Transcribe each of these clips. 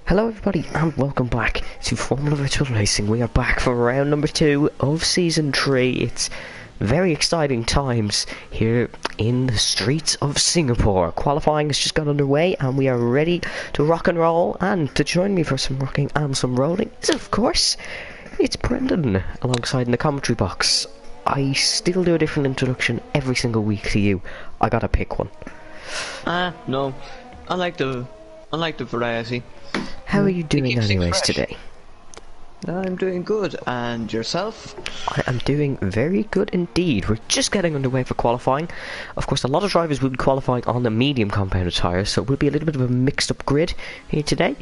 Hello everybody and welcome back to Formula Virtual Racing. We are back for round number 2 of Season 3. It's very exciting times here in the streets of Singapore. Qualifying has just got underway and we are ready to rock and roll, and to join me for some rocking and some rolling is, of course, it's Brendan alongside in the commentary box. I still do a different introduction every single week to you. I gotta pick one. No. I like the variety. How are you doing anyways today? I'm doing good, and yourself? I am doing very good indeed. We're just getting underway for qualifying. Of course, a lot of drivers will be qualifying on the medium compounded tyres, so it will be a little bit of a mixed up grid here today.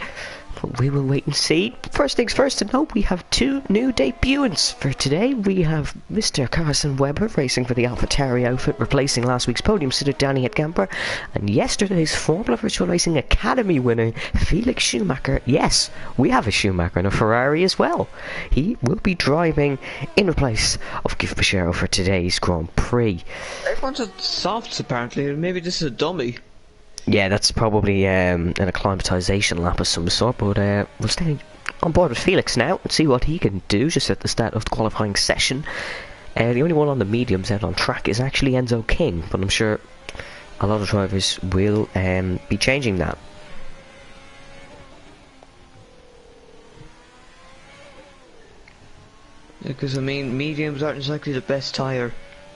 But we will wait and see. First things first to note, we have two new debutants for today. We have Mr. Carson Webber racing for the AlphaTauri outfit, replacing last week's podium sitter Danny Hetkamper, and yesterday's Formula Virtual Racing Academy winner Felix Schumacher. Yes, we have a Schumacher and a Ferrari as well. He will be driving in place of Gift Bashiro for today's Grand Prix. Everyone's at softs apparently. Maybe this is a dummy. Yeah, that's probably an acclimatisation lap of some sort, but we'll stay on board with Felix now and see what he can do just at the start of the qualifying session. The only one on the mediums out on track is actually Enzo King, but I'm sure a lot of drivers will be changing that. Because, I mean, mediums aren't exactly the best tyre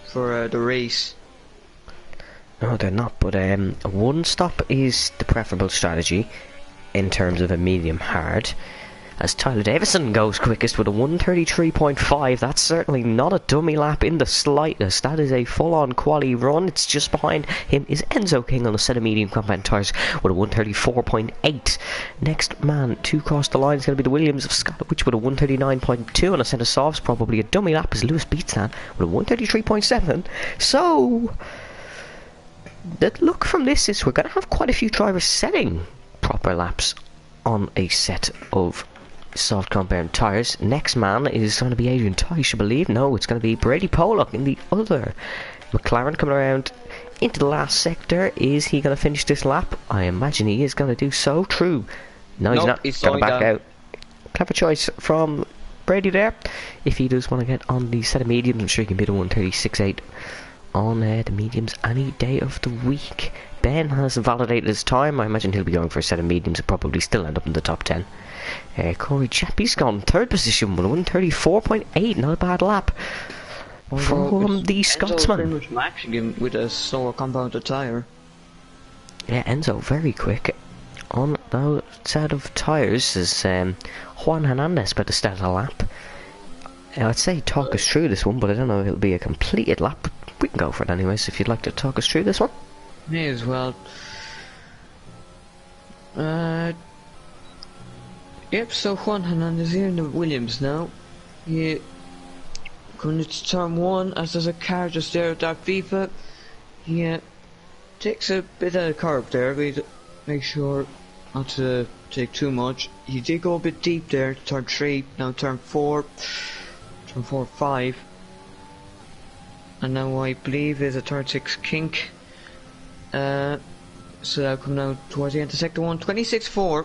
for the race. No, they're not, but a one stop is the preferable strategy in terms of a medium hard, as Tyler Davison goes quickest with a 1:33.5. That's certainly not a dummy lap in the slightest. That is a full-on quali run. It's just behind him is Enzo King on a set of medium compound tyres with a 1:34.8. Next man to cross the line is going to be the Williams of Scotland, with a 1:39.2 on a set of softs. Probably a dummy lap as Lewis beats that with a 1:33.7. So the look from this is we're going to have quite a few drivers setting proper laps on a set of soft compound tyres. Next man is going to be Adrian Teisch, I believe. No, it's going to be Brady Pollock in the other McLaren coming around into the last sector. Is he going to finish this lap? I imagine he is going to do so. True. No, he's not. He's going to back down. out. Clever choice from Brady there. If he does want to get on the set of mediums, I'm sure he can beat a 1:36.8 on the mediums any day of the week. Ben has validated his time. I imagine he'll be going for a set of mediums and probably still end up in the top 10. Corey Chappie's gone third position with a 1:34.8. Not a bad lap from the Scotsman. Pretty much matching him with a slower compounded tyre. Yeah, Enzo very quick on that set of tyres as Juan Hernandez about to start a lap. I'd say talk us through this one, but I don't know if it'll be a completed lap. We can go for it anyways if you'd like to talk us through this one. May as well. Yep, so Juan Hernandez here in the Williams now. He going to turn 1 as there's a car just there at that FIFA. He takes a bit of a curve there, but make sure not to take too much. He did go a bit deep there, turn 3, now turn 4, turn 4, 5. And now I believe is a turn 6 kink. So that'll come now towards the end of sector 1. 26.4.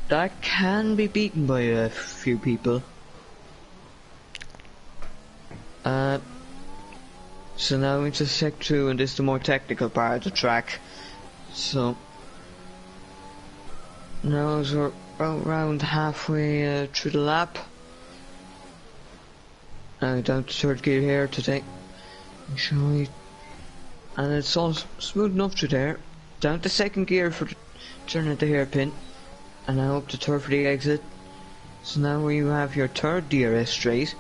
That can be beaten by a few people. So now into sector 2, and this is the more technical part of the track. So now as we're around halfway through the lap. Now down to third gear here today. And it's all smooth enough through there. Down to second gear for the turn at the hairpin, and now up to third for the exit. So now you have your third DRS straight.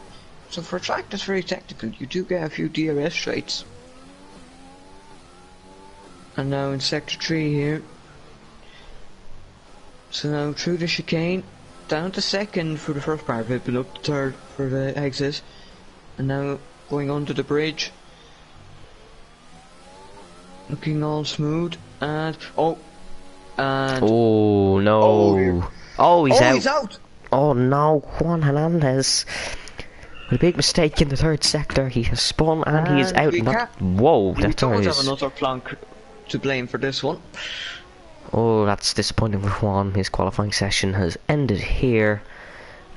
So for a track that's very technical, you do get a few DRS straights. And now in sector 3 here. So now through the chicane, down to second for the first part of it, but up to third for the exit. And now going under the bridge. Looking all smooth, and oh no! Oh, he's out! Oh no, Juan Hernandez with a big mistake in the third sector. He has spun and he is out. Whoa, we that don't is have another plonk to blame for this one. Oh, that's disappointing for Juan. His qualifying session has ended here.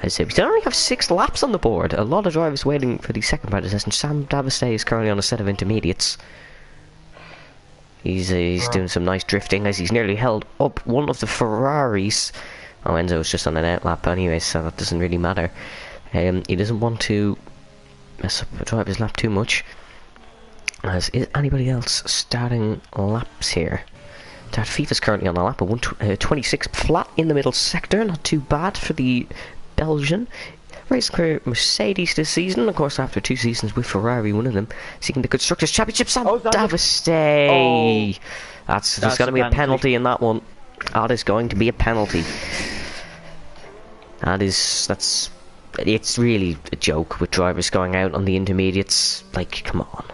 As if we only have 6 laps on the board. A lot of drivers waiting for the second part of the session. Sam Daviste is currently on a set of intermediates. He's doing some nice drifting as he's nearly held up one of the Ferraris. Oh, Enzo's just on an outlap anyway, so that doesn't really matter. He doesn't want to mess up the driver's lap too much. As is anybody else starting laps here? That FIFA's currently on a lap of 26 flat in the middle sector. Not too bad for the Belgian. Racing career Mercedes this season, of course, after 2 seasons with Ferrari, one of them seeking the Constructors' Championship. Sam Daviste! There's going to be a penalty in that one. That is going to be a penalty. It's really a joke with drivers going out on the intermediates. Like, come on.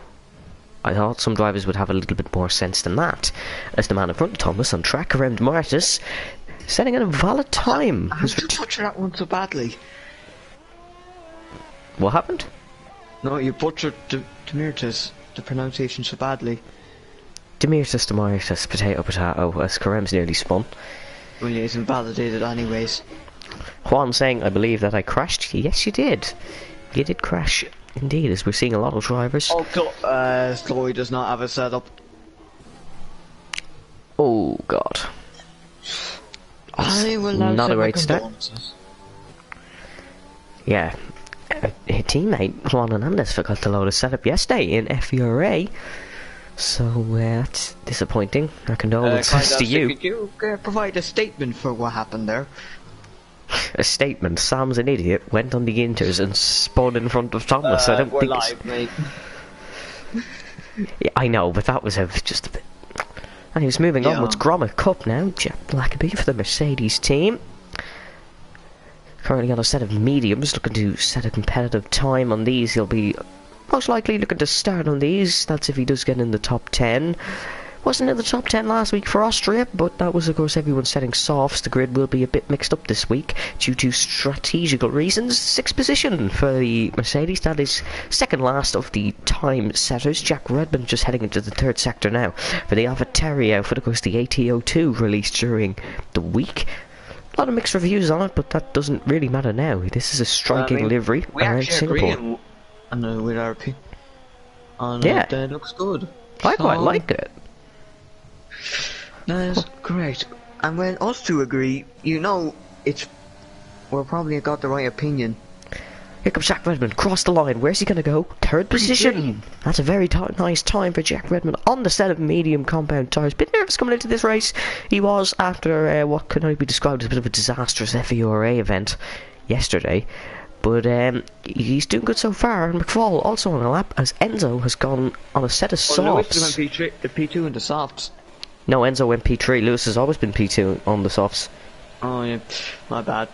I thought some drivers would have a little bit more sense than that. As the man in front of Thomas on track around Martis, setting an invalid time. How did you butcher that one so badly? What happened? No, you butchered Demirtas, the pronunciation so badly. Demirtas, potato, as Karem's nearly spun. Well, yeah, he's invalidated anyways. Juan saying, I believe that I crashed. Yes, you did. You did crash, indeed, as we're seeing a lot of drivers. Oh, Chloe does not have a setup. Oh, God. I will now not a send my great start. condolences. Yeah. Her teammate, Juan Hernandez, forgot to load a setup yesterday in FERA. So, that's disappointing. Our condolences to you. Could you provide a statement for what happened there? A statement. Sam's an idiot, went on the inters and spun in front of Thomas. I don't we're think live, mate. Yeah, I know, but that was just a bit... And he was moving onwards. Grommet Cup now. Jack Blackaby for the Mercedes team. Currently on a set of mediums, looking to set a competitive time on these. He'll be most likely looking to start on these. That's if he does get in the top 10. Wasn't in the top 10 last week for Austria, but that was of course everyone setting softs. The grid will be a bit mixed up this week due to strategical reasons. 6th position for the Mercedes. That is second last of the time setters. Jack Redmond just heading into the 3rd sector now. For the AlphaTauri, for of course the AT02 released during the week. A lot of mixed reviews on it, but that doesn't really matter now. This is a striking livery around Singapore. With RP. Yeah. It looks good. I quite like it. That's great. And when us two agree, you know, we're probably got the right opinion. Here comes Jack Redmond, cross the line. Where's he going to go? 3rd position. That's a very nice time for Jack Redmond on the set of medium compound tyres. Bit nervous coming into this race. He was after what could only be described as a bit of a disastrous FERA event yesterday. But he's doing good so far. And McFall also on a lap as Enzo has gone on a set of softs. Lewis went P2 into softs. No, Enzo went P3. Lewis has always been P2 on the softs. Oh yeah, my bad.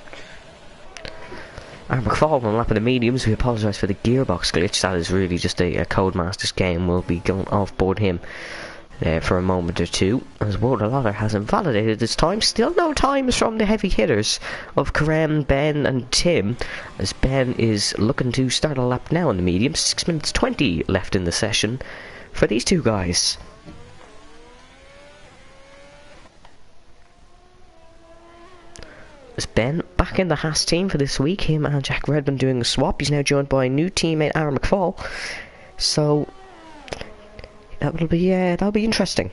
And McFall on lap of the mediums. We apologise for the gearbox glitch. That is really just a Codemasters game. We'll be going off board him for a moment or two. As Wodelotter has invalidated his time. Still no times from the heavy hitters of Karem, Ben and Tim. As Ben is looking to start a lap now on the medium. 6 minutes 20 left in the session for these two guys. Ben back in the Haas team for this week. Him and Jack Redmond doing a swap. He's now joined by a new teammate, Aaron McFall. So that'll be interesting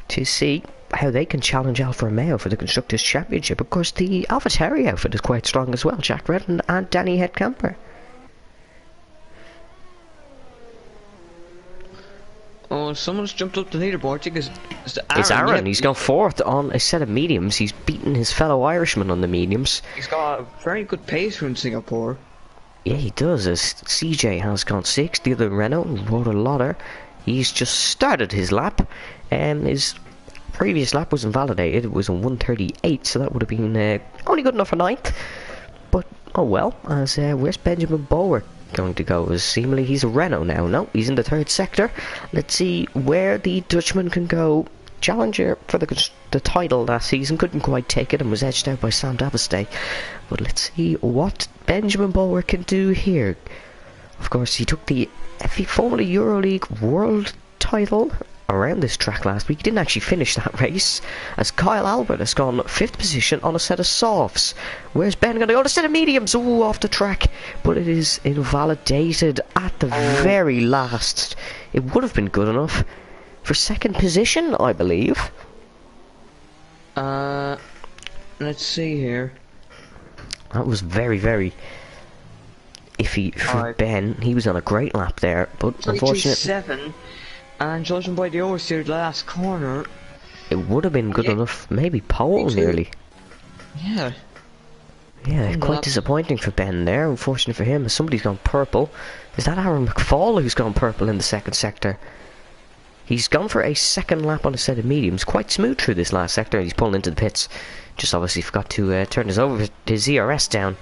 to see how they can challenge Alfa Romeo for the Constructors' Championship. Of course, the AlphaTauri outfit is quite strong as well. Jack Redmond and Danny Headcamper. Oh, someone's jumped up the leaderboard. I think it's Aaron. It's Aaron. Yeah. He's gone 4th on a set of mediums. He's beaten his fellow Irishman on the mediums. He's got a very good pace from Singapore. Yeah, he does. As CJ has gone 6th. The other Renault, Wodelotter, he's just started his lap. His previous lap was invalidated. It was a 1:38, so that would have been only good enough for 9th. But, oh well. As where's Benjamin Bower going to go? As seemingly he's a Renault now. No, he's in the 3rd sector. Let's see where the Dutchman can go. Challenger for the title last season, couldn't quite take it and was edged out by Sam Daviste. But let's see what Benjamin Bower can do here. Of course, he took the formerly EuroLeague World title around this track last week. He didn't actually finish that race, as Kyle Albert has gone 5th position on a set of softs. Where's Ben going to go on a set of mediums? Ooh, off the track, but it is invalidated at the very last. It would have been good enough for 2nd position, I believe. Let's see here. That was very, very iffy for Ben. He was on a great lap there, but unfortunately, 7, and judging by the oversteered last corner, it would have been good enough. Maybe pole nearly. Yeah. Yeah, quite disappointing for Ben there. Unfortunate for him, as somebody's gone purple. Is that Aaron McFall who's gone purple in the 2nd sector? He's gone for a 2nd lap on a set of mediums, quite smooth through this last sector, and he's pulling into the pits. Just obviously forgot to turn his ZRS down,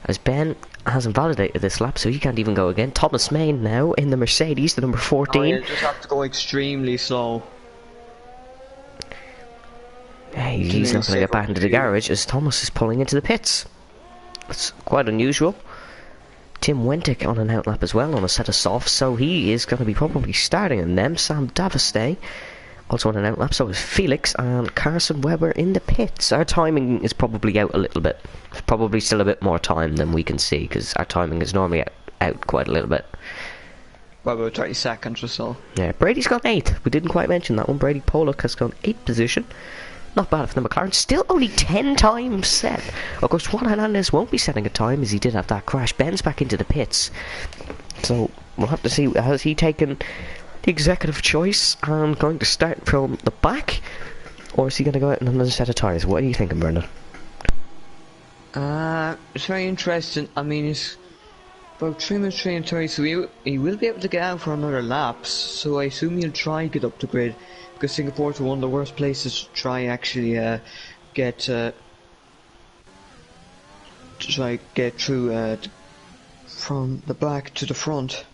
as Ben hasn't validated this lap, so he can't even go again. Thomas Main now in the Mercedes, the number 14. Oh, yeah, just have to go extremely slow. Hey, he's not going to get back into the garage, as Thomas is pulling into the pits. That's quite unusual. Tim Wentick on an outlap as well on a set of softs, so he is going to be probably starting in them. Sam Davistay also on an outlap, so is Felix and Carson Webber in the pits. Our timing is probably out a little bit. There's probably still a bit more time than we can see, because our timing is normally out quite a little bit. Well, about 30 seconds or so. Yeah, Brady's gone 8th. We didn't quite mention that one. Brady Pollock has gone 8th position. Not bad for the McLaren. Still only 10 times set. Of course, Juan Hernandez won't be setting a time, as he did have that crash. Ben's back into the pits, so we'll have to see. Has he taken the executive choice and going to start from the back, or is he going to go out in another set of tyres? What are you thinking, Brendan? It's very interesting. I mean, it's about 3 minutes 3 and 30, so he will be able to get out for another lap, so I assume he'll try and get up the grid, because Singapore's one of the worst places to try actually get through from the back to the front.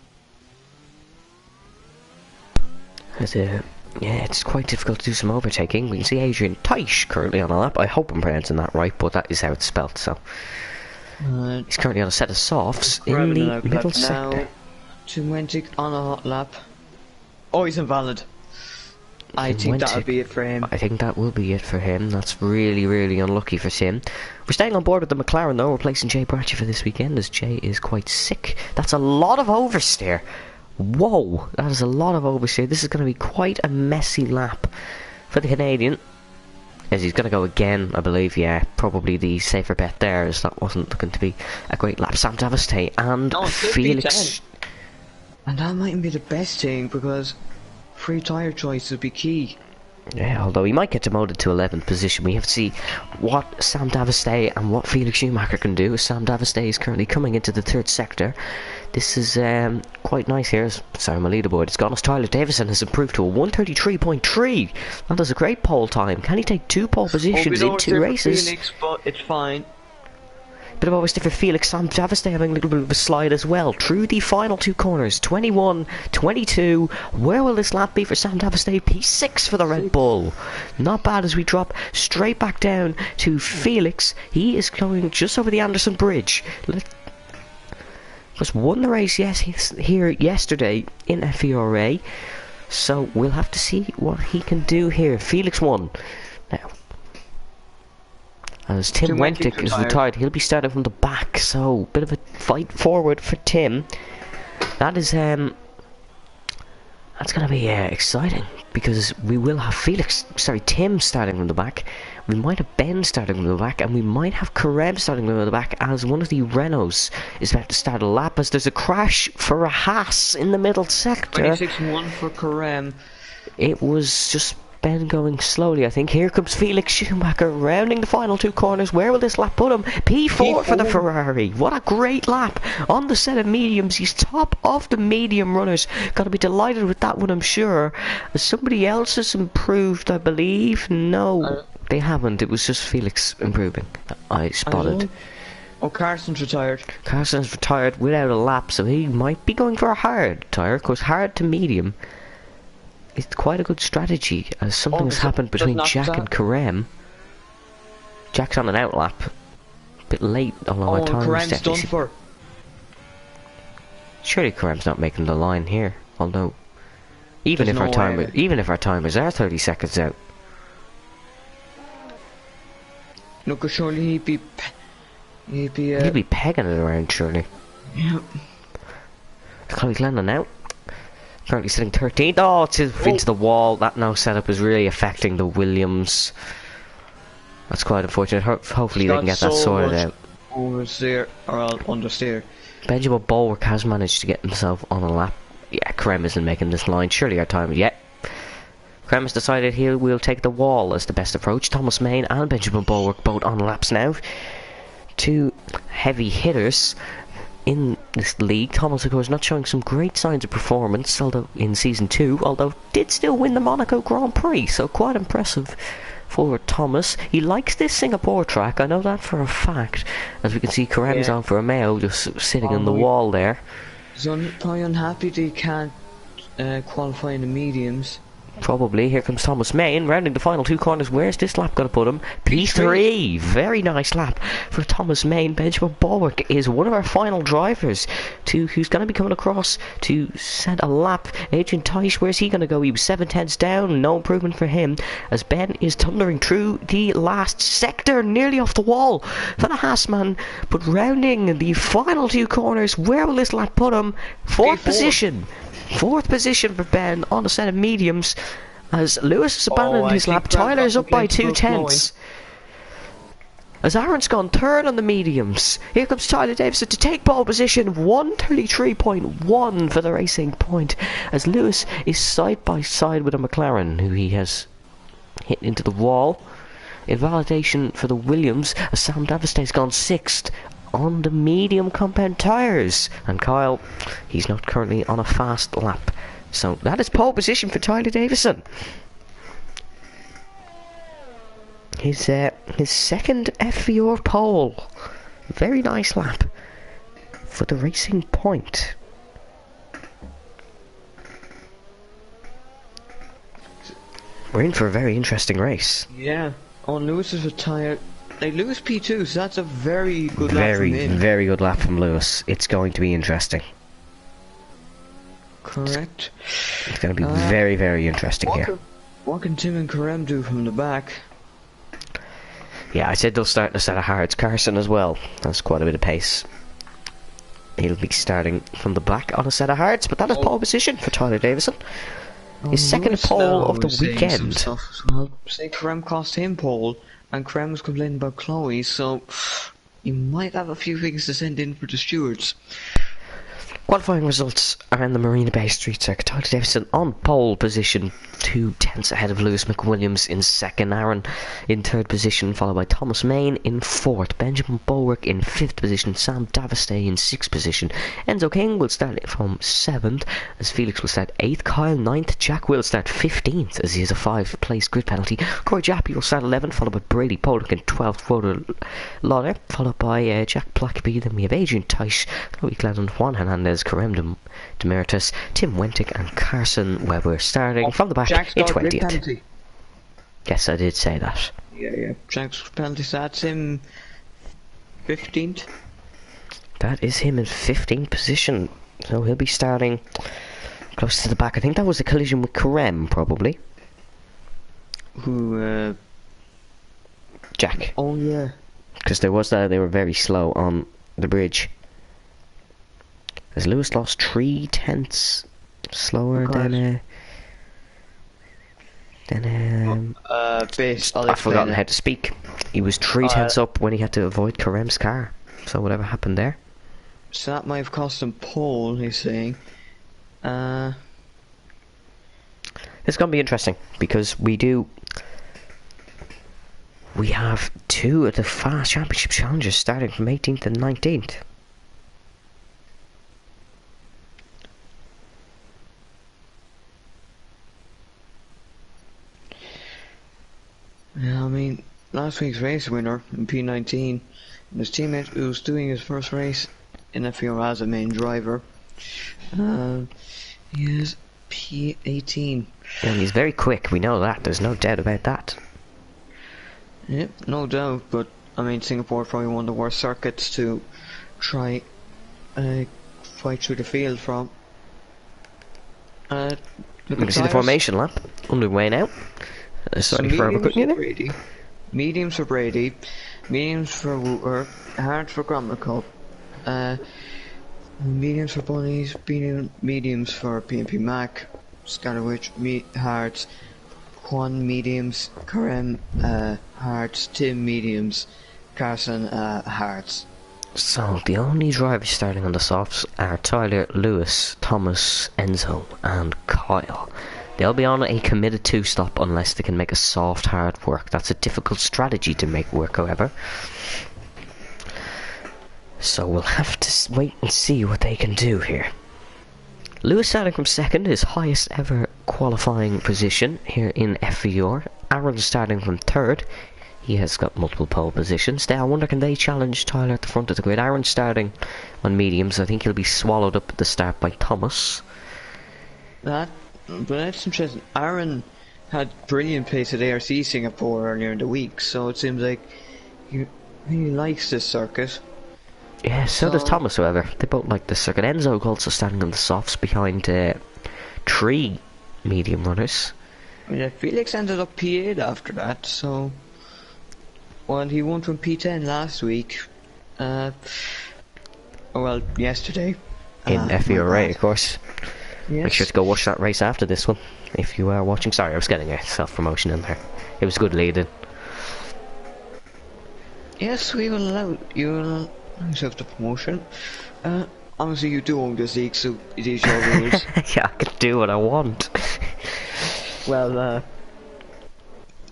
Yeah, it's quite difficult to do some overtaking. We can see Adrian Teisch currently on a lap. I hope I'm pronouncing that right, but that is how it's spelt, so. He's currently on a set of softs in the middle sector. Tim Wentick on a hot lap. Oh, he's invalid. I think that'll be it for him. I think that will be it for him. That's really, really unlucky for Tim. We're staying on board with the McLaren though, replacing Jay Bratcher for this weekend, as Jay is quite sick. That's a lot of oversteer. Whoa, that is a lot of oversteer. This is going to be quite a messy lap for the Canadian, as he's going to go again, I believe. Yeah, probably the safer bet there, as that wasn't looking to be a great lap. Sam Davistay and Felix. And that mightn't be the best thing, because free tyre choice would be key. Yeah, although he might get demoted to 11th position. We have to see what Sam Davistay and what Felix Schumacher can do, as Sam Davistay is currently coming into the 3rd sector. This is quite nice here. Sorry, my leaderboard. It's gone as Tyler Davison has improved to a 1:33.3. That is a great pole time. Can he take 2 pole positions in 2 races? Felix, but it's fine. Bit of oversteer for Felix. Sam Davistay having a little bit of a slide as well through the final 2 corners. 21, 22. Where will this lap be for Sam Davistay? P6 for the Red Bull. Not bad, as we drop straight back down to Felix. He is going just over the Anderson Bridge. Just won the race here yesterday in FERA, so we'll have to see what he can do here. Felix won. Now, as Tim Wentick is retired, he'll be starting from the back, so bit of a fight forward for Tim. That is that's going to be exciting, because we will have Tim starting from the back. We might have Ben starting from the back, and we might have Karem starting from the back, as one of the Renaults is about to start a lap, as there's a crash for a Haas in the middle sector. 26-1 for Karem. It was just Ben going slowly, I think. Here comes Felix Schumacher rounding the final 2 corners. Where will this lap put him? P4 for the Ferrari. What a great lap on the set of mediums. He's top of the medium runners. Got to be delighted with that one, I'm sure. Somebody else has improved, I believe. No, they haven't. It was just Felix improving. I spotted. Oh, Carson's retired. Carson's retired without a lap, so he might be going for a hard tyre. Of course, hard to medium. It's quite a good strategy, as something has happened between Jack and Karem. Jack's on an outlap. A bit late, although our time was done for. Surely Karem's not making the line here, although Even There's if our no time, way. even if our timers are 30 seconds out. Look, surely he'd be He'll be pegging it around, surely. yeah. Chloe Glennon now. Currently sitting 13th. Oh, it's into the wall. That now setup is really affecting the Williams. That's quite unfortunate. Hopefully they can get that sorted out. Oversteer or understeer. Benjamin Bulwark has managed to get himself on a lap. Yeah, Krem isn't making this line. Surely our time. Yeah. Krem has decided he will take the wall as the best approach. Thomas Main and Benjamin Bulwark both on laps now. Two heavy hitters in this league. Thomas, of course, not showing some great signs of performance, although in season 2, although did still win the Monaco Grand Prix, so quite impressive for Thomas. He likes this Singapore track, I know that for a fact, as we can see Karem's on for Romeo just sitting on the wall there. He's probably unhappy that he can't qualify in the mediums. Probably. Here comes Thomas Main, rounding the final 2 corners. Where's this lap going to put him? P3. Very nice lap for Thomas Main. Benjamin Bulwark is one of our final drivers who's going to be coming across to set a lap. Adrian Teich, where's he going to go? He was 7/10 down. No improvement for him as Ben is thundering through the last sector, nearly off the wall for the Haasman. But rounding the final 2 corners, where will this lap put him? 4th position. 4th position for Ben on a set of mediums as Lewis has abandoned his lap. Tyler's up by 2/10. As Aaron's gone 3rd on the mediums. Here comes Tyler Davison to take pole position. 1:33.1 for the Racing Point as Lewis is side by side with a McLaren who he has hit into the wall. Invalidation for the Williams as Sam Davista's gone 6th on the medium compound tyres, and Kyle, he's not currently on a fast lap, so that is pole position for Tyler Davison. His second FVR pole. Very nice lap for the Racing Point. We're in for a very interesting race. Yeah. Oh, Lewis is retired. Like, Lewis P2, so that's a very good lap from him. Very good lap from Lewis. It's going to be interesting. Correct. It's going to be very, very interesting here. What can Tim and Karem do from the back? Yeah, I said they'll start in a set of hards. Carson as well. That's quite a bit of pace. He'll be starting from the back on a set of hards, but that is pole position for Tyler Davison. His second pole of the weekend. Well, say Karem cost him pole, and Karem was complaining about Chloe, so you might have a few things to send in for the stewards. Qualifying results are in the Marina Bay Street Circuit. Tyler Davison on pole position, 2/10 ahead of Lewis McWilliams in 2nd. Aaron in 3rd position, followed by Thomas Main in 4th. Benjamin Bulwark in 5th position. Sam Davistay in 6th position. Enzo King will start from 7th, as Felix will start 8th. Kyle 9th. Jack will start 15th, as he has a 5-place grid penalty. Corey Jappy will start 11th, followed by Brady Pollock in 12th. Rhoda Lauder, followed by Jack Blackaby. Then we have Adrian Teich, Chloe Glennon, Juan Hernandez, Karem Demeritus, Tim Wentick and Carson Webber starting from the back in 20th. Yes, I did say that. Yeah. Jack's penalty starts him 15th. That is him in 15th position. So he'll be starting close to the back. I think that was a collision with Karem, probably. Who, Jack. Oh, yeah. Because there was that, they were very slow on the bridge. As Lewis lost 3/10 slower than I've forgotten how to speak. He was 3/10 up when he had to avoid Karem's car. So whatever happened there. So that might have cost him pole, he's saying. It's going to be interesting because we have 2 of the Fast Championship challengers starting from 18th and 19th. Yeah, I mean, last week's race winner in P19, and his teammate who was doing his first race in FPR as a main driver, he is P18. And he's very quick, we know that, there's no doubt about that. Yep, no doubt, but I mean, Singapore is probably one of the worst circuits to try fight through the field from. You can see the formation lap underway now. Sorry for overcooking you there. Mediums for Brady, mediums for Wooter, hards for Grommacle, mediums for Bunnies, mediums for PNP Mac, Scarwich, hards, Juan mediums, Karem hards, Tim mediums, Carson hards. So the only drivers starting on the softs are Tyler, Lewis, Thomas, Enzo and Kyle. They'll be on a committed 2-stop unless they can make a soft hard work. That's a difficult strategy to make work, however. So we'll have to wait and see what they can do here. Lewis starting from second, his highest ever qualifying position here in FVR. Aaron starting from third. He has got multiple pole positions. Now I wonder, can they challenge Tyler at the front of the grid? Aaron starting on mediums. I think he'll be swallowed up at the start by Thomas. But that's interesting. Aaron had brilliant pace at ARC Singapore earlier in the week, so it seems like he really likes this circuit. Yeah, so does Thomas, however. They both like this circuit. Enzo also standing on the softs behind 3 medium runners. Yeah, Felix ended up P8 after that, so... Well, he won from P10 last week. Well, yesterday. In FVRA, of course. Yes. Make sure to go watch that race after this one, if you are watching. Sorry, I was getting a self-promotion in there. It was good leading. Yes, we will allow you yourself the promotion. Obviously you do own this league, so it is your rules. Yeah, I can do what I want. Well,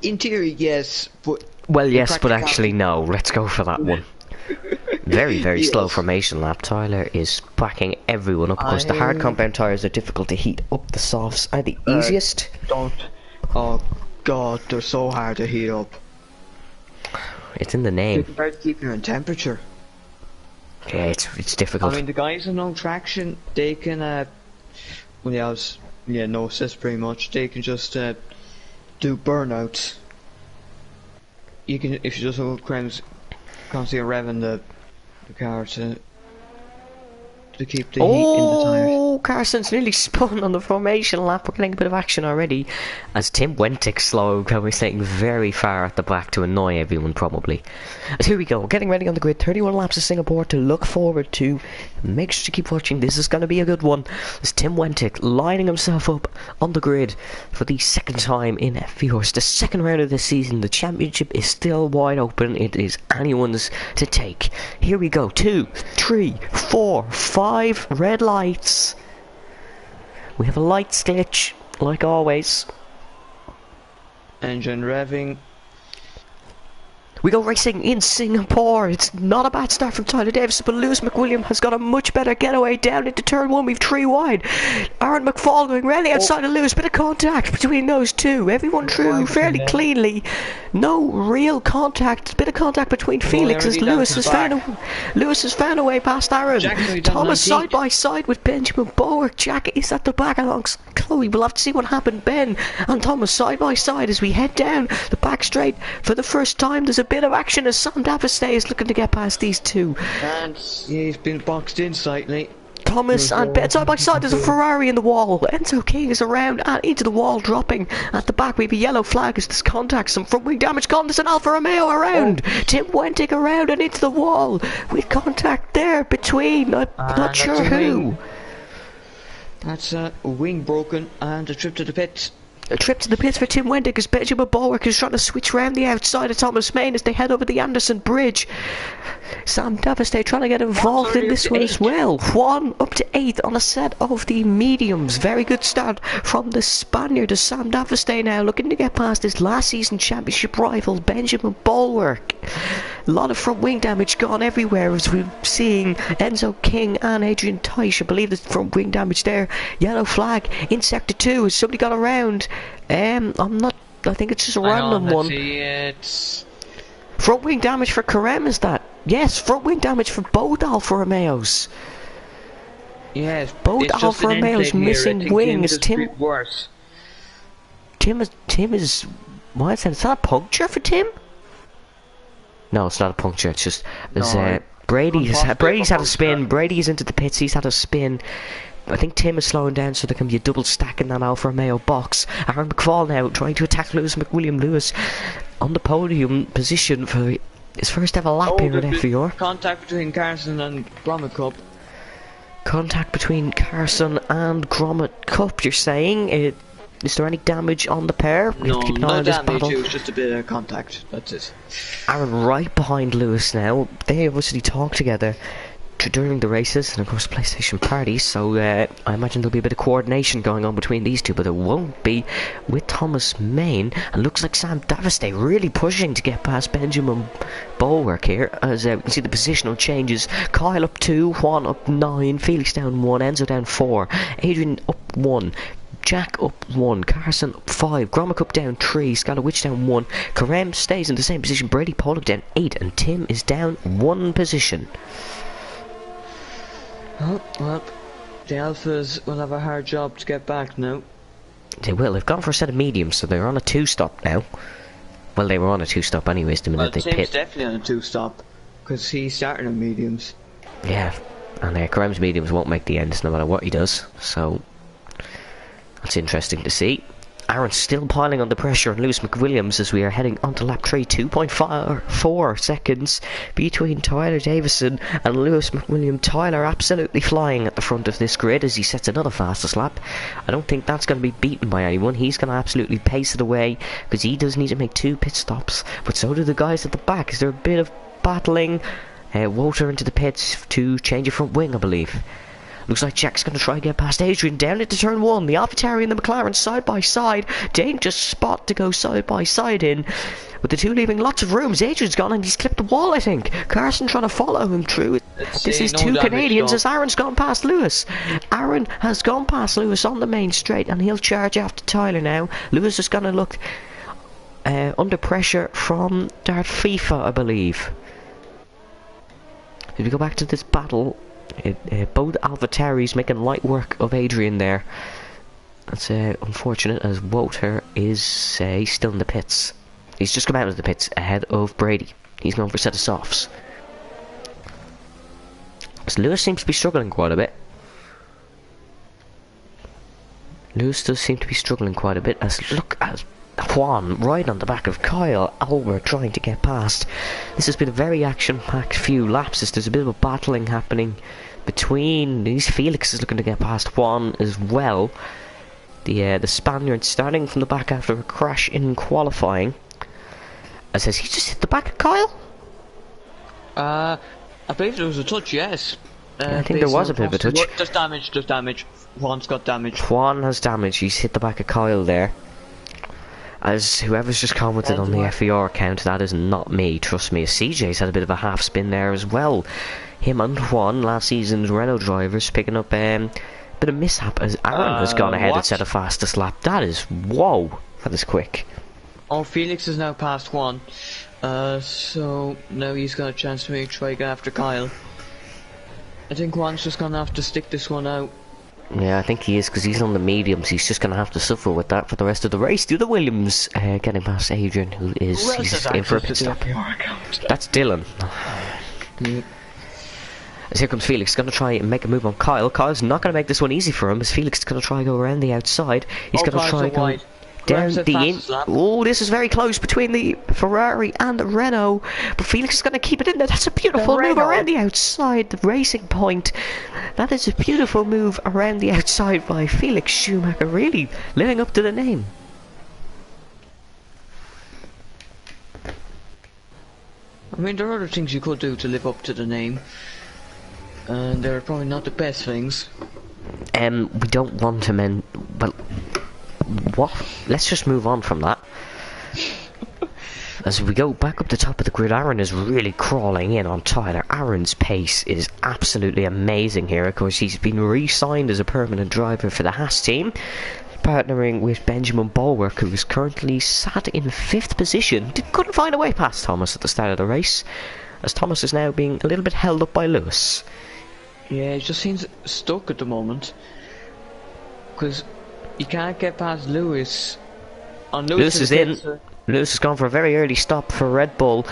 in theory, yes, but... Well, yes, but actually no. Let's go for that one. Very, very Yes. slow formation lap. Tyler is backing everyone up. Of course, the hard compound tyres are difficult to heat up. The softs are the easiest. Don't. Oh, God, they're so hard to heat up. It's in the name. They're about keeping you in temperature. Yeah, it's difficult. I mean, the guys on no traction, they can, well, yeah, no assist pretty much. They can just, do burnouts. You can, if you just hold constantly revving the car to keep the heat in the tyres. Oh, Carson's nearly spun on the formation lap. We're getting a bit of action already. As Tim Wentick slowed, we're staying very far at the back to annoy everyone, probably. As here we go, we're getting ready on the grid. 31 laps of Singapore to look forward to. Make sure to keep watching. This is going to be a good one. As Tim Wentick lining himself up on the grid for the second time in FVR's. The second round of this season. The championship is still wide open. It is anyone's to take. Here we go. 2, 3, 4, 5 red lights. We have a lights glitch, like always. Engine revving. We go racing in Singapore. It's not a bad start from Tyler Davison, but Lewis McWilliam has got a much better getaway down into turn 1. We've 3 wide. Aaron McFall going really outside of Lewis. Bit of contact between those two. Everyone through fairly cleanly. No real contact. Bit of contact between Felix as Lewis has found a way past Aaron. Thomas side by side with Benjamin Bowick. Jack is at the back alongside Chloe. We'll have to see what happened. Ben and Thomas side by side as we head down the back straight for the first time. There's a bit of action as Sam Davistay is looking to get past these two. And yeah, he's been boxed in slightly. Thomas and Ben side by side. There's a Ferrari in the wall. Enzo King is around and into the wall, dropping at the back. We have a yellow flag as there's contact. Some front wing damage gone. There's an Alfa Romeo around. Tim Wentick around and into the wall with contact there between. I'm not sure who. That's a wing broken and a trip to the pits. A trip to the pits for Tim Wentick as Benjamin Bowick is trying to switch round the outside of Thomas Main as they head over the Anderson Bridge. Sam Davistay trying to get involved in this one as well. Juan up to 8th on a set of the mediums. Very good start from the Spaniard as Sam Davistay now looking to get past his last season championship rival Benjamin Bowick. A lot of front wing damage gone everywhere as we're seeing Enzo King and Adrian Teisch. I believe there's front wing damage there. Yellow flag in sector 2. Has somebody got around? I think it's just a random one. It's Front wing damage for Karem, is that? Yes, front wing damage for both Alfa Romeos. yes, Both Alfa Romeos missing wing as Tim. Worse. Tim is. Why is that? Is that a puncture for Tim? No, it's not a puncture. It's just there's Brady's had a spin. Brady's into the pits. He's had a spin. I think Tim is slowing down so there can be a double stack in that Alfa Romeo box. Aaron McFall now trying to attack Lewis McWilliam. Lewis on the podium position for his first ever lap here at FVR. Contact between Carson and Grommet Cup. Contact between Carson and Grommet Cup, you're saying? Is there any damage on the pair? We have to keep an eye on this damage, battle. it was just a bit of contact, that's it. Aaron right behind Lewis now. They obviously talk together during the races and of course PlayStation parties, so I imagine there'll be a bit of coordination going on between these two, but there won't be with Thomas Main. And looks like Sam Davistay really pushing to get past Benjamin Bulwark here, as we can see the positional changes. Kyle up 2, Juan up 9, Felix down 1, Enzo down 4, Adrian up 1, Jack up 1, Carson up 5, Grommet Cup down 3, Skalowicz down 1, Karem stays in the same position, Brady Pollock down 8, and Tim is down 1 position. Oh, well, the Alphas will have a hard job to get back now. They will. They've gone for a set of mediums, so they're on a 2-stop now. Well, they were on a 2-stop anyways the minute they Tim's pit. definitely on a 2-stop, because he's starting on mediums. Yeah, and Karem's mediums won't make the ends no matter what he does, so that's interesting to see. Aaron's still piling on the pressure on Lewis McWilliams as we are heading onto lap 3. 2.4 seconds between Tyler Davison and Lewis McWilliam. Tyler absolutely flying at the front of this grid as he sets another fastest lap. I don't think that's going to be beaten by anyone. He's going to absolutely pace it away because he does need to make 2 pit stops, but so do the guys at the back. Is there a bit of battling? Walter into the pits to change a front wing, I believe. Looks like Jack's going to try and get past Adrian down into turn 1. The AlphaTauri and the McLaren side by side. Dangerous spot to go side by side in. With the two leaving lots of rooms. Adrian's gone and he's clipped the wall, I think. Carson trying to follow him through. This is 2 Canadians as Aaron's gone past Lewis. Aaron has gone past Lewis on the main straight and he'll charge after Tyler now. Lewis is going to look under pressure from Dart FIFA, I believe. If we go back to this battle, both AlphaTauris making light work of Adrian there. That's unfortunate as Walter is still in the pits. He's just come out of the pits ahead of Brady. He's going for a set of softs. So Lewis seems to be struggling quite a bit. Lewis does seem to be struggling quite a bit as look at Juan right on the back of Kyle Albert trying to get past. This has been a very action-packed few laps as there's a bit of a battling happening between these. Felix is looking to get past Juan as well. The Spaniard starting from the back after a crash in qualifying. As he just hit the back of Kyle? I believe there was a touch, yes. I think there was a bit of a touch. There's damage. Juan's got damage. Juan has damage. He's hit the back of Kyle there. As whoever's just commented on the FER account, that is not me, trust me. CJ's had a bit of a half spin there as well. Him and Juan, last season's Renault drivers, picking up a bit of mishap as Aaron has gone ahead and set a fastest lap. That is, whoa, that is quick. Oh, Felix is now past Juan. So now he's got a chance to try to get after Kyle. I think Juan's just gonna have to stick this one out. Yeah, I think he is, because he's on the mediums. He's just going to have to suffer with that for the rest of the race. The other Williams getting past Adrian, who is he's in for a pit stop. That's Dylan. As here comes Felix, going to try and make a move on Kyle. Kyle's not going to make this one easy for him, as Felix is going to try and go around the outside. He's going to try and go down the in. Oh, this is very close between the Ferrari and the Renault, but Felix is going to keep it in there. That's a beautiful move around the outside, the Racing Point. That is a beautiful move around the outside by Felix Schumacher, really living up to the name. I mean, there are other things you could do to live up to the name, and they're probably not the best things. We don't want to well, what? Let's just move on from that. As we go back up the top of the grid, Aaron is really crawling in on Tyler. Aaron's pace is absolutely amazing here. Of course, he's been re-signed as a permanent driver for the Haas team, partnering with Benjamin Bulwark, who is currently sat in 5th position. Couldn't find a way past Thomas at the start of the race, as Thomas is now being a little bit held up by Lewis. Yeah, he just seems stuck at the moment, because you can't get past Lewis. Lewis is in. Lewis has gone for a very early stop for Red Bull.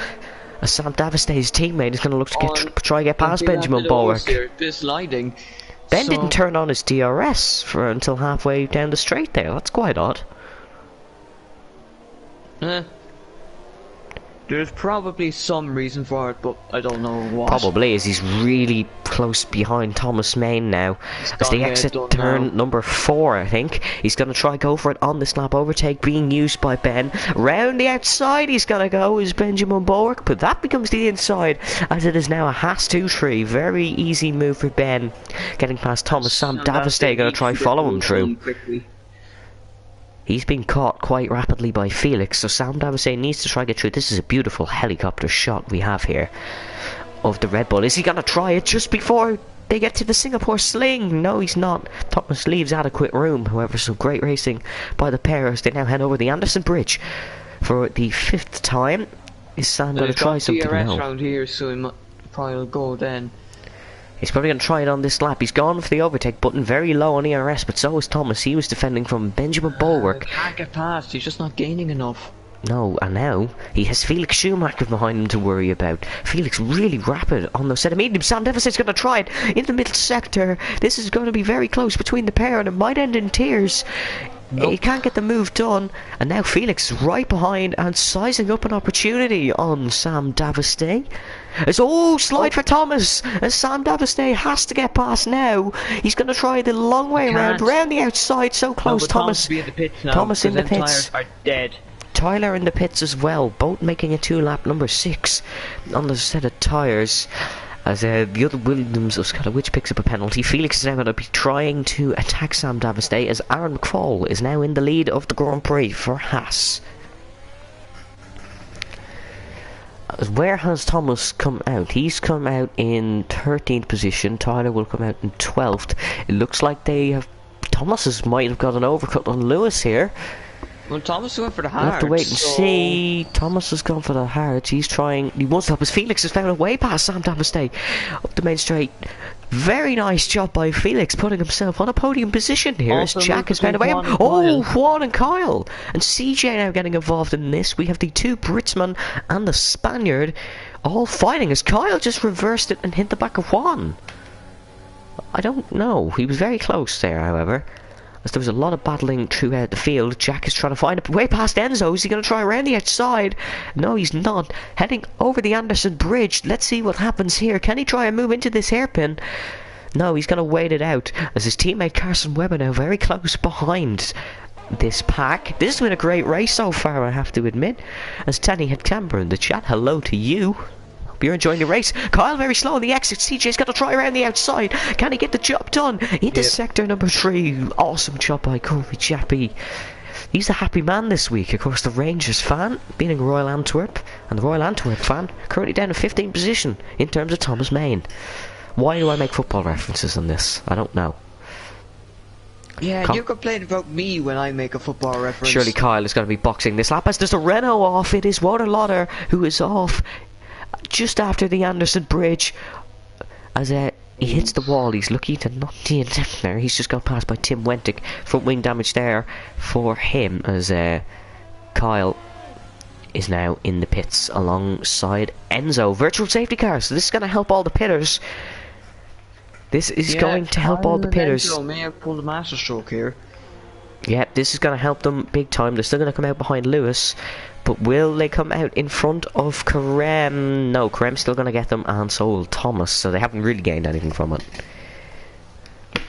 Sam Davistay's teammate is going to look to try and get past Benjamin Bulwark. This sliding. Ben So- didn't turn on his DRS until halfway down the straight there. That's quite odd. Eh. There's probably some reason for it, but I don't know what. Probably is he's really close behind Thomas Main now. As gonna they get exit done turn now. number 4, I think. He's going to try go for it on this lap overtake being used by Ben. Round the outside he's going to go is Benjamin Bulwark, but that becomes the inside as it is now a Haas 2-3. Very easy move for Ben. Getting past Thomas. Sam Davestay going to try follow him through. Quickly. He's been caught quite rapidly by Felix, so Sam Davestay needs to try get through. This is a beautiful helicopter shot we have here of the Red Bull. Is he going to try it just before they get to the Singapore Sling? No, he's not. Thomas leaves adequate room. However, some great racing by the pair as they now head over the Anderson Bridge for the 5th time. Is Sam going to try something? DRS No. around here, so he might probably go then. He's probably going to try it on this lap. He's gone for the overtake button, very low on ERS, but so is Thomas. He was defending from Benjamin Bulwark. Can't get past. He's just not gaining enough. No, and now he has Felix Schumacher behind him to worry about. Felix really rapid on the set of medium. Sam Davestay's going to try it in the middle sector. This is going to be very close between the pair and it might end in tears. He can't get the move done, and now Felix is right behind and sizing up an opportunity on Sam Davestay. It's slide for Thomas, as Sam Davestay has to get past now. He's going to try the long way around the outside, so close. No, but Thomas be in the pits now, Thomas in the 'cause them pits. tires are dead. Tyler in the pits as well, both making a 2-lap number 6 on the set of tyres. As the other Williams of Scalawich picks up a penalty. Felix is now going to be trying to attack Sam Davestay as Aaron McFall is now in the lead of the Grand Prix for Haas. Where has Thomas come out? He's come out in 13th position. Tyler will come out in 12th. It looks like Thomas might have got an overcut on Lewis here. Well, Thomas went for the We'll hard. have to wait and so- see. Thomas has gone for the hards. He wants to help as Felix has found a way past Sam Davestay up the main straight. Very nice job by Felix, putting himself on a podium position here Also as Jack has found a way. Juan and Kyle. Juan and Kyle. And CJ now getting involved in this. We have the 2 Britsmen and the Spaniard all fighting as Kyle just reversed it and hit the back of Juan. I don't know. He was very close there, however. As there was a lot of battling throughout the field. Jack is trying to find a way past Enzo. Is he going to try around the outside? No, he's not. Heading over the Anderson Bridge. Let's see what happens here. Can he try and move into this hairpin? No, he's going to wait it out. As his teammate Carson Webber now very close behind this pack. This has been a great race so far, I have to admit. As Tanny had Camber in the chat. Hello to you. You're enjoying the race. Kyle very slow on the exit. CJ's got to try around the outside. Can he get the job done? Into sector number 3. Awesome job by Kobe Chappie. He's a happy man this week. Of course, the Rangers fan beating Royal Antwerp. And the Royal Antwerp fan currently down in 15th position in terms of Thomas Main. Why do I make football references on this? I don't know. Yeah, you complain about me when I make a football reference. Surely Kyle is going to be boxing this lap as there's a Renault off. It is Waterlotter who is off just after the Anderson Bridge as he hits the wall. He's lucky to not see it there. He's just got passed by Tim Wentic. Front wing damage there for him as Kyle is now in the pits alongside Enzo. Virtual safety car, so this is going to help all the pitters. This is going to help all the pitters. Enzo may have pulled a masterstroke here. Yeah, this is going to help them big time. They're still going to come out behind Lewis, but will they come out in front of Karem? No, Karem's still going to get them, and so will Thomas, so they haven't really gained anything from it.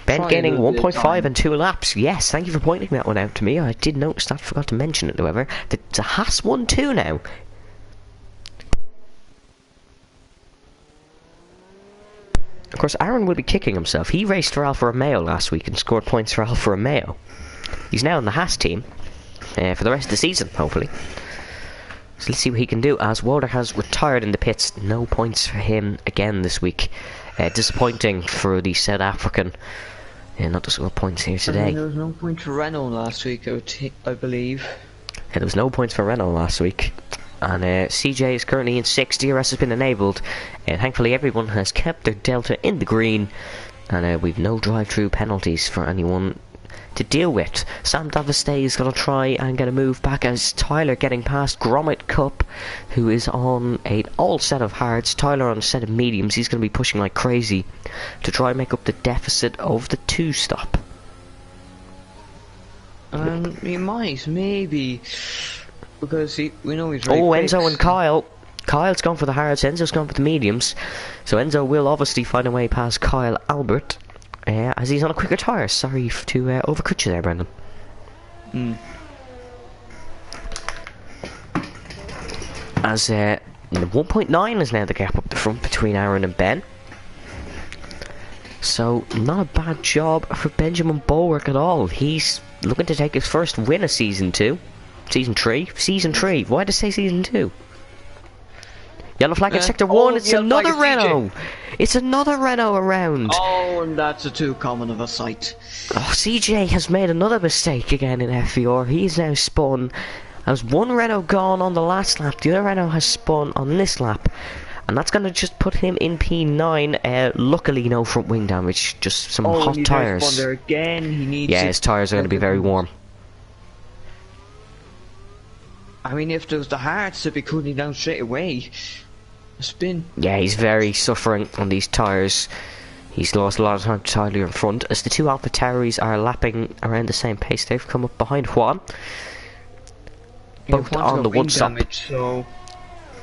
Ben Probably gaining a little bit of 1.5 time. and 2 laps. Yes, thank you for pointing that one out to me. I did notice that, forgot to mention it, however. It's a Haas 1-2 now. Of course, Aaron will be kicking himself. He raced for Alfa Romeo last week and scored points for Alfa Romeo. He's now in the Haas team for the rest of the season, hopefully. So let's see what he can do, as Walter has retired in the pits. No points for him again this week. Disappointing for the South African. Not to score points here today. There was no point for Renault last week, I believe. There was no points for Renault last week. And CJ is currently in 6th. DRS has been enabled. Thankfully everyone has kept their delta in the green. And we've no drive-through penalties for anyone to deal with. Sam Davistay is going to try and get a move back as Tyler getting past Gromit Cup, who is on an old set of hards. Tyler on a set of mediums. He's going to be pushing like crazy to try and make up the deficit of the 2-stop. He might, maybe, because we know he's very quick. Enzo and Kyle. Kyle's gone for the hards, Enzo's gone for the mediums. So Enzo will obviously find a way past Kyle Albert, as he's on a quicker tyre. Sorry to overcut you there, Brendan. As 1.9 is now the gap up the front between Aaron and Ben. So not a bad job for Benjamin Bulwark at all. He's looking to take his first win of Season 3. Why did I say Season 2? Yellow flag in Sector 1, it's another Renault! It's another Renault around! Oh, and that's a too common of a sight. Oh, CJ has made another mistake again in FVR. He's now spun. As one Renault gone on the last lap, the other Renault has spun on this lap. And that's going to just put him in P9. Luckily, no front wing damage, just some hot tyres. There again. He needs his tyres are going to be very warm. I mean, if there was the hards to be cooling down straight away. Spin. Yeah, he's very suffering on these tyres. He's lost a lot of time to Tyler in front. As the two Alpha Tauris are lapping around the same pace, they've come up behind Juan. Both on the wood stop. So,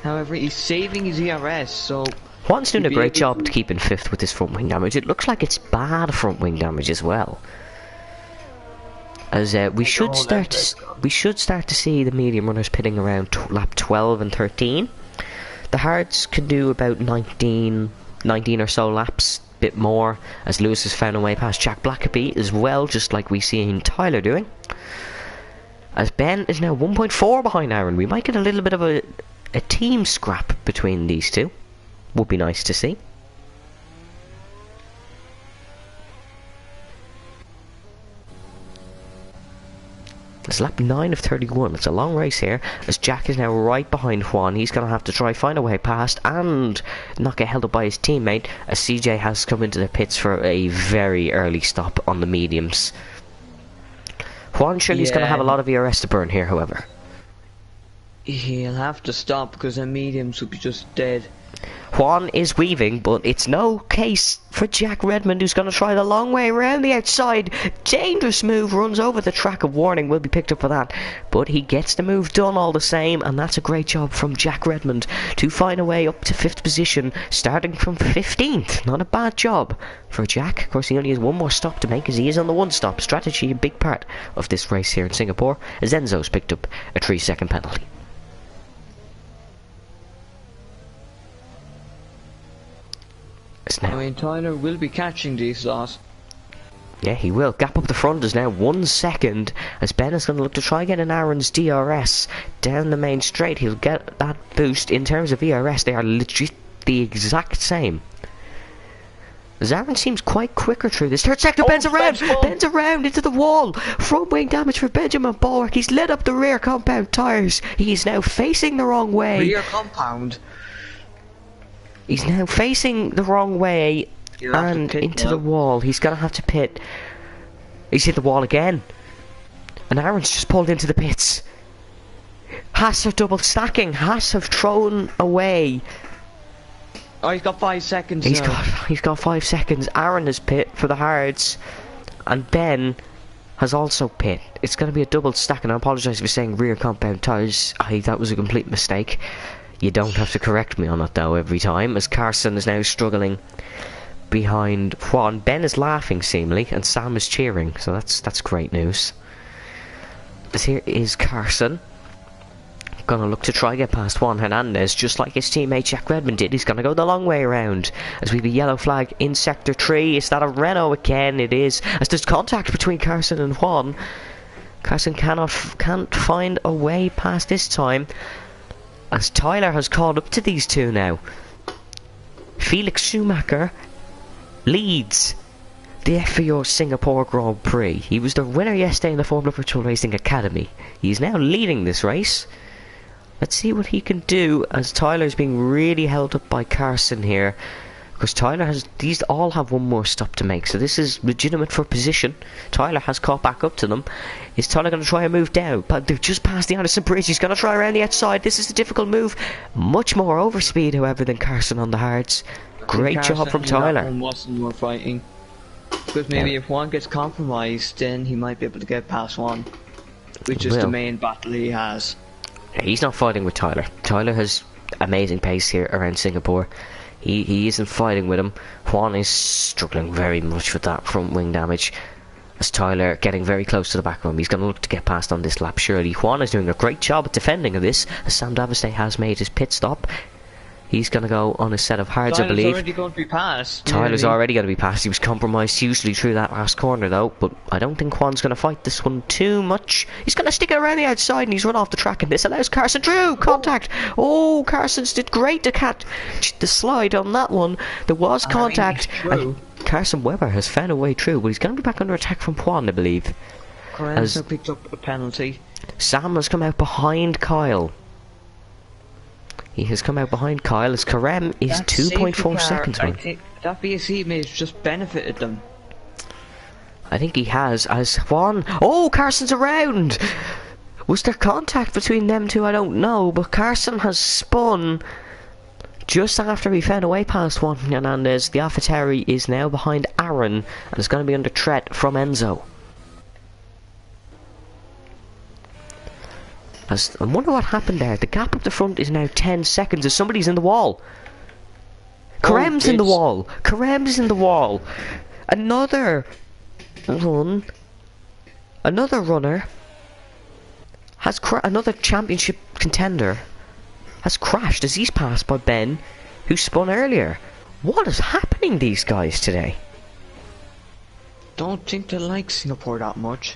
however, he's saving his ERS, so... Juan's doing a great job to keep in 5th with his front wing damage. It looks like it's bad front wing damage as well. As we should start to see the medium runners pitting around lap 12 and 13. The hards can do about 19 or so laps, bit more, as Lewis has found a way past Jack Blackaby as well, just like we see Tyler doing. As Ben is now 1.4 behind Aaron. We might get a little bit of a team scrap between these two. Would be nice to see. It's lap 9 of 31. It's a long race here, as Jack is now right behind Juan. He's going to have to try find a way past and not get held up by his teammate, as CJ has come into the pits for a very early stop on the mediums. Juan surely is going to have a lot of ERS to burn here, however. He'll have to stop because the mediums will be just dead. Juan is weaving, but it's no case for Jack Redmond, who's going to try the long way around the outside. Dangerous move, runs over the track. A warning will be picked up for that, but he gets the move done all the same, and that's a great job from Jack Redmond to find a way up to 5th position, starting from 15th. Not a bad job for Jack. Of course, he only has one more stop to make, as he is on the one-stop. Strategy a big part of this race here in Singapore, as Enzo's picked up a 3-second penalty. I mean, Tyler will be catching these lots. Yeah, he will. Gap up the front is now 1 second, as Ben is going to look to try get an Aaron's DRS down the main straight. He'll get that boost. In terms of ERS, they are legit the exact same. As Aaron seems quite quicker through this 3rd sector. Bends around into the wall. Front wing damage for Benjamin Bulwark. He's led up the rear compound tyres. He is now facing the wrong way. Rear compound? He's now facing the wrong way and into the wall. He's going to have to pit. He's hit the wall again. And Aaron's just pulled into the pits. Haas are double stacking. Haas have thrown away. Oh, he's got 5 seconds He's now. got 5 seconds. Aaron has pit for the hards. And Ben has also pit. It's going to be a double stack, and I apologise for saying rear compound tyres. That was a complete mistake. You don't have to correct me on it though every time, as Carson is now struggling behind Juan. Ben is laughing seemingly, and Sam is cheering, so that's great news. As here is Carson, gonna look to try get past Juan Hernandez, just like his teammate Jack Redmond did. He's gonna go the long way around, as we have a yellow flag in Sector 3. Is that a Renault again? It is, as there's contact between Carson and Juan. Carson can't find a way past this time, as Tyler has called up to these two now. Felix Schumacher leads the FIO Singapore Grand Prix. He was the winner yesterday in the Formula Virtual Racing Academy. He is now leading this race. Let's see what he can do, as Tyler's being really held up by Carson here. Because Tyler has, these all have one more stop to make, so this is legitimate for position. Tyler has caught back up to them. Is Tyler going to try and move down? But they've just passed the Anderson Bridge. He's going to try around the outside. This is a difficult move. Much more overspeed, however, than Carson on the hards. Great job from Tyler. That one wasn't more fighting. Because maybe if one gets compromised, then he might be able to get past one. Which is the main battle he has. He's not fighting with Tyler. Tyler has amazing pace here around Singapore. He isn't fighting with him. Juan is struggling very much with that front wing damage. As Tyler getting very close to the back of him. He's going to look to get past on this lap surely. Juan is doing a great job at defending of this, as Sam Davistay has made his pit stop. He's going to go on a set of hards, I believe. Tyler's already going to be passed. Tyler's already going to be passed. He was compromised hugely through that last corner, though. But I don't think Juan's going to fight this one too much. He's going to stick it around the outside, and he's run off the track. And this allows Carson through. Contact. Oh, Carson's did great to catch the slide on that one. There was contact. And Carson Webber has found a way through, but he's going to be back under attack from Juan, I believe. Carson picked up a penalty. Sam has come out behind Kyle. He has come out behind Kyle as Carem is 2.4 seconds I think that BSE may have just benefited them. I think he has, as Juan... Oh, Carson's around! Was there contact between them two? I don't know, but Carson has spun just after he found a way past Juan Hernandez. The AlphaTauri is now behind Aaron and is going to be under threat from Enzo. I wonder what happened there. The gap up the front is now 10 seconds as somebody's in the wall. Carem's in the wall. Carem's in the wall. Another run. Another runner has another championship contender has crashed as he's passed by Ben, who spun earlier. What is happening these guys today? Don't think they like Singapore that much.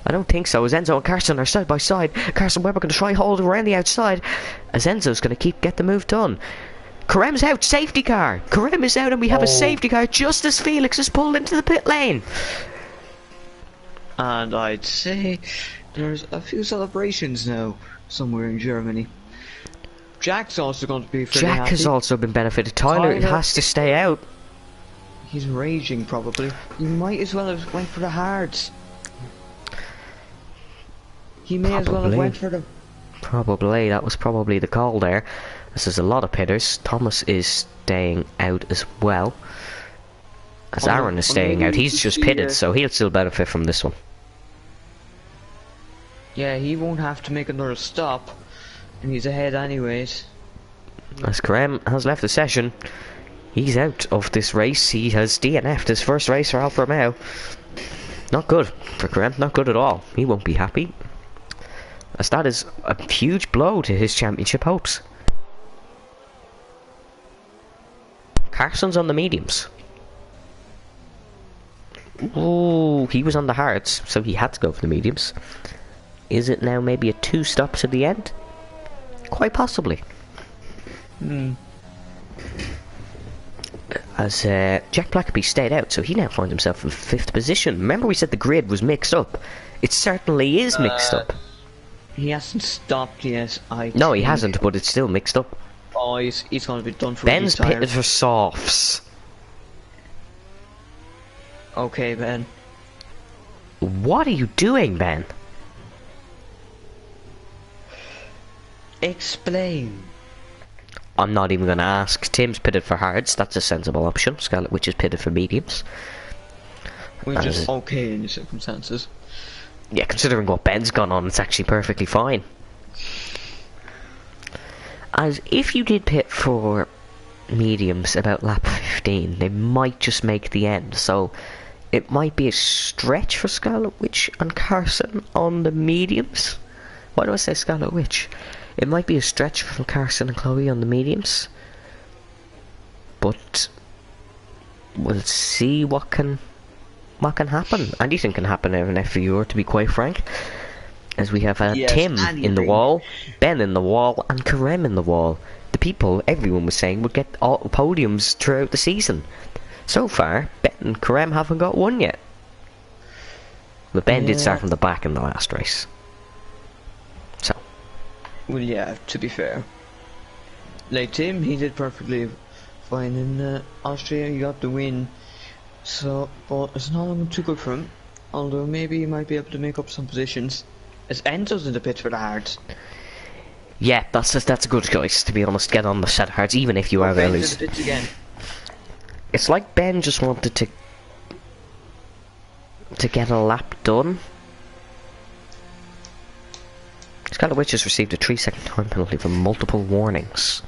I don't think so, as Enzo and Carson are side by side. Carson Webber going to try hold around the outside, as Enzo's going to get the move done. Carem's out, safety car. Carem is out and we have a safety car just as Felix is pulled into the pit lane. And I'd say there's a few celebrations now somewhere in Germany. Jack's also going to be fairly happy. Jack has also been benefited. Tyler has to stay out. He's raging probably. He might as well have went for the hards. He may as well have went for the... Probably, that was probably the call there. This is a lot of pitters. Thomas is staying out as well. As Aaron is staying out. He's just pitted, so he'll still benefit from this one. Yeah, he won't have to make another stop. And he's ahead anyways. As Carem has left the session, he's out of this race. He has DNF'd his first race for Alfa Romeo. Not good for Carem, not good at all. He won't be happy, as that is a huge blow to his championship hopes. Carson's on the mediums. Ooh, he was on the hards, so he had to go for the mediums. Is it now maybe a 2 stop to the end? Quite possibly. As Jack Blackaby stayed out, so he now finds himself in 5th position. Remember we said the grid was mixed up. It certainly is mixed up. He hasn't stopped yet, No, he hasn't, but it's still mixed up. Oh, he's going to be done for. Ben's pitted for softs. Okay, Ben. What are you doing, Ben? Explain. I'm not even going to ask. Tim's pitted for hards. That's a sensible option. Scarlet Witch is pitted for mediums. Which is okay in the circumstances. Yeah, considering what Ben's gone on, it's actually perfectly fine. As if you did pit for mediums about lap 15, they might just make the end. So it might be a stretch for Scarlet Witch and Carson on the mediums. Why do I say Scarlet Witch? It might be a stretch for Carson and Chloe on the mediums. But we'll see what can happen. Anything can happen in F4, to be quite frank. As we have Tim in the wall, Ben in the wall, and Carem in the wall. The people, everyone was saying, would get all podiums throughout the season. So far, Ben and Carem haven't got one yet. But Ben did start from the back in the last race. So. Well, yeah, to be fair. Like Tim, he did perfectly fine. In Austria, he got the win. So, but it's not looking too good for him. Although maybe he might be able to make up some positions. As Enzo's in the pit for the hards. Yeah, that's a good choice, to be honest. Get on the set of hards, even if you are going to lose. The pits again. It's like Ben just wanted to get a lap done. Scarlet Witch has received a 3-second time penalty for multiple warnings.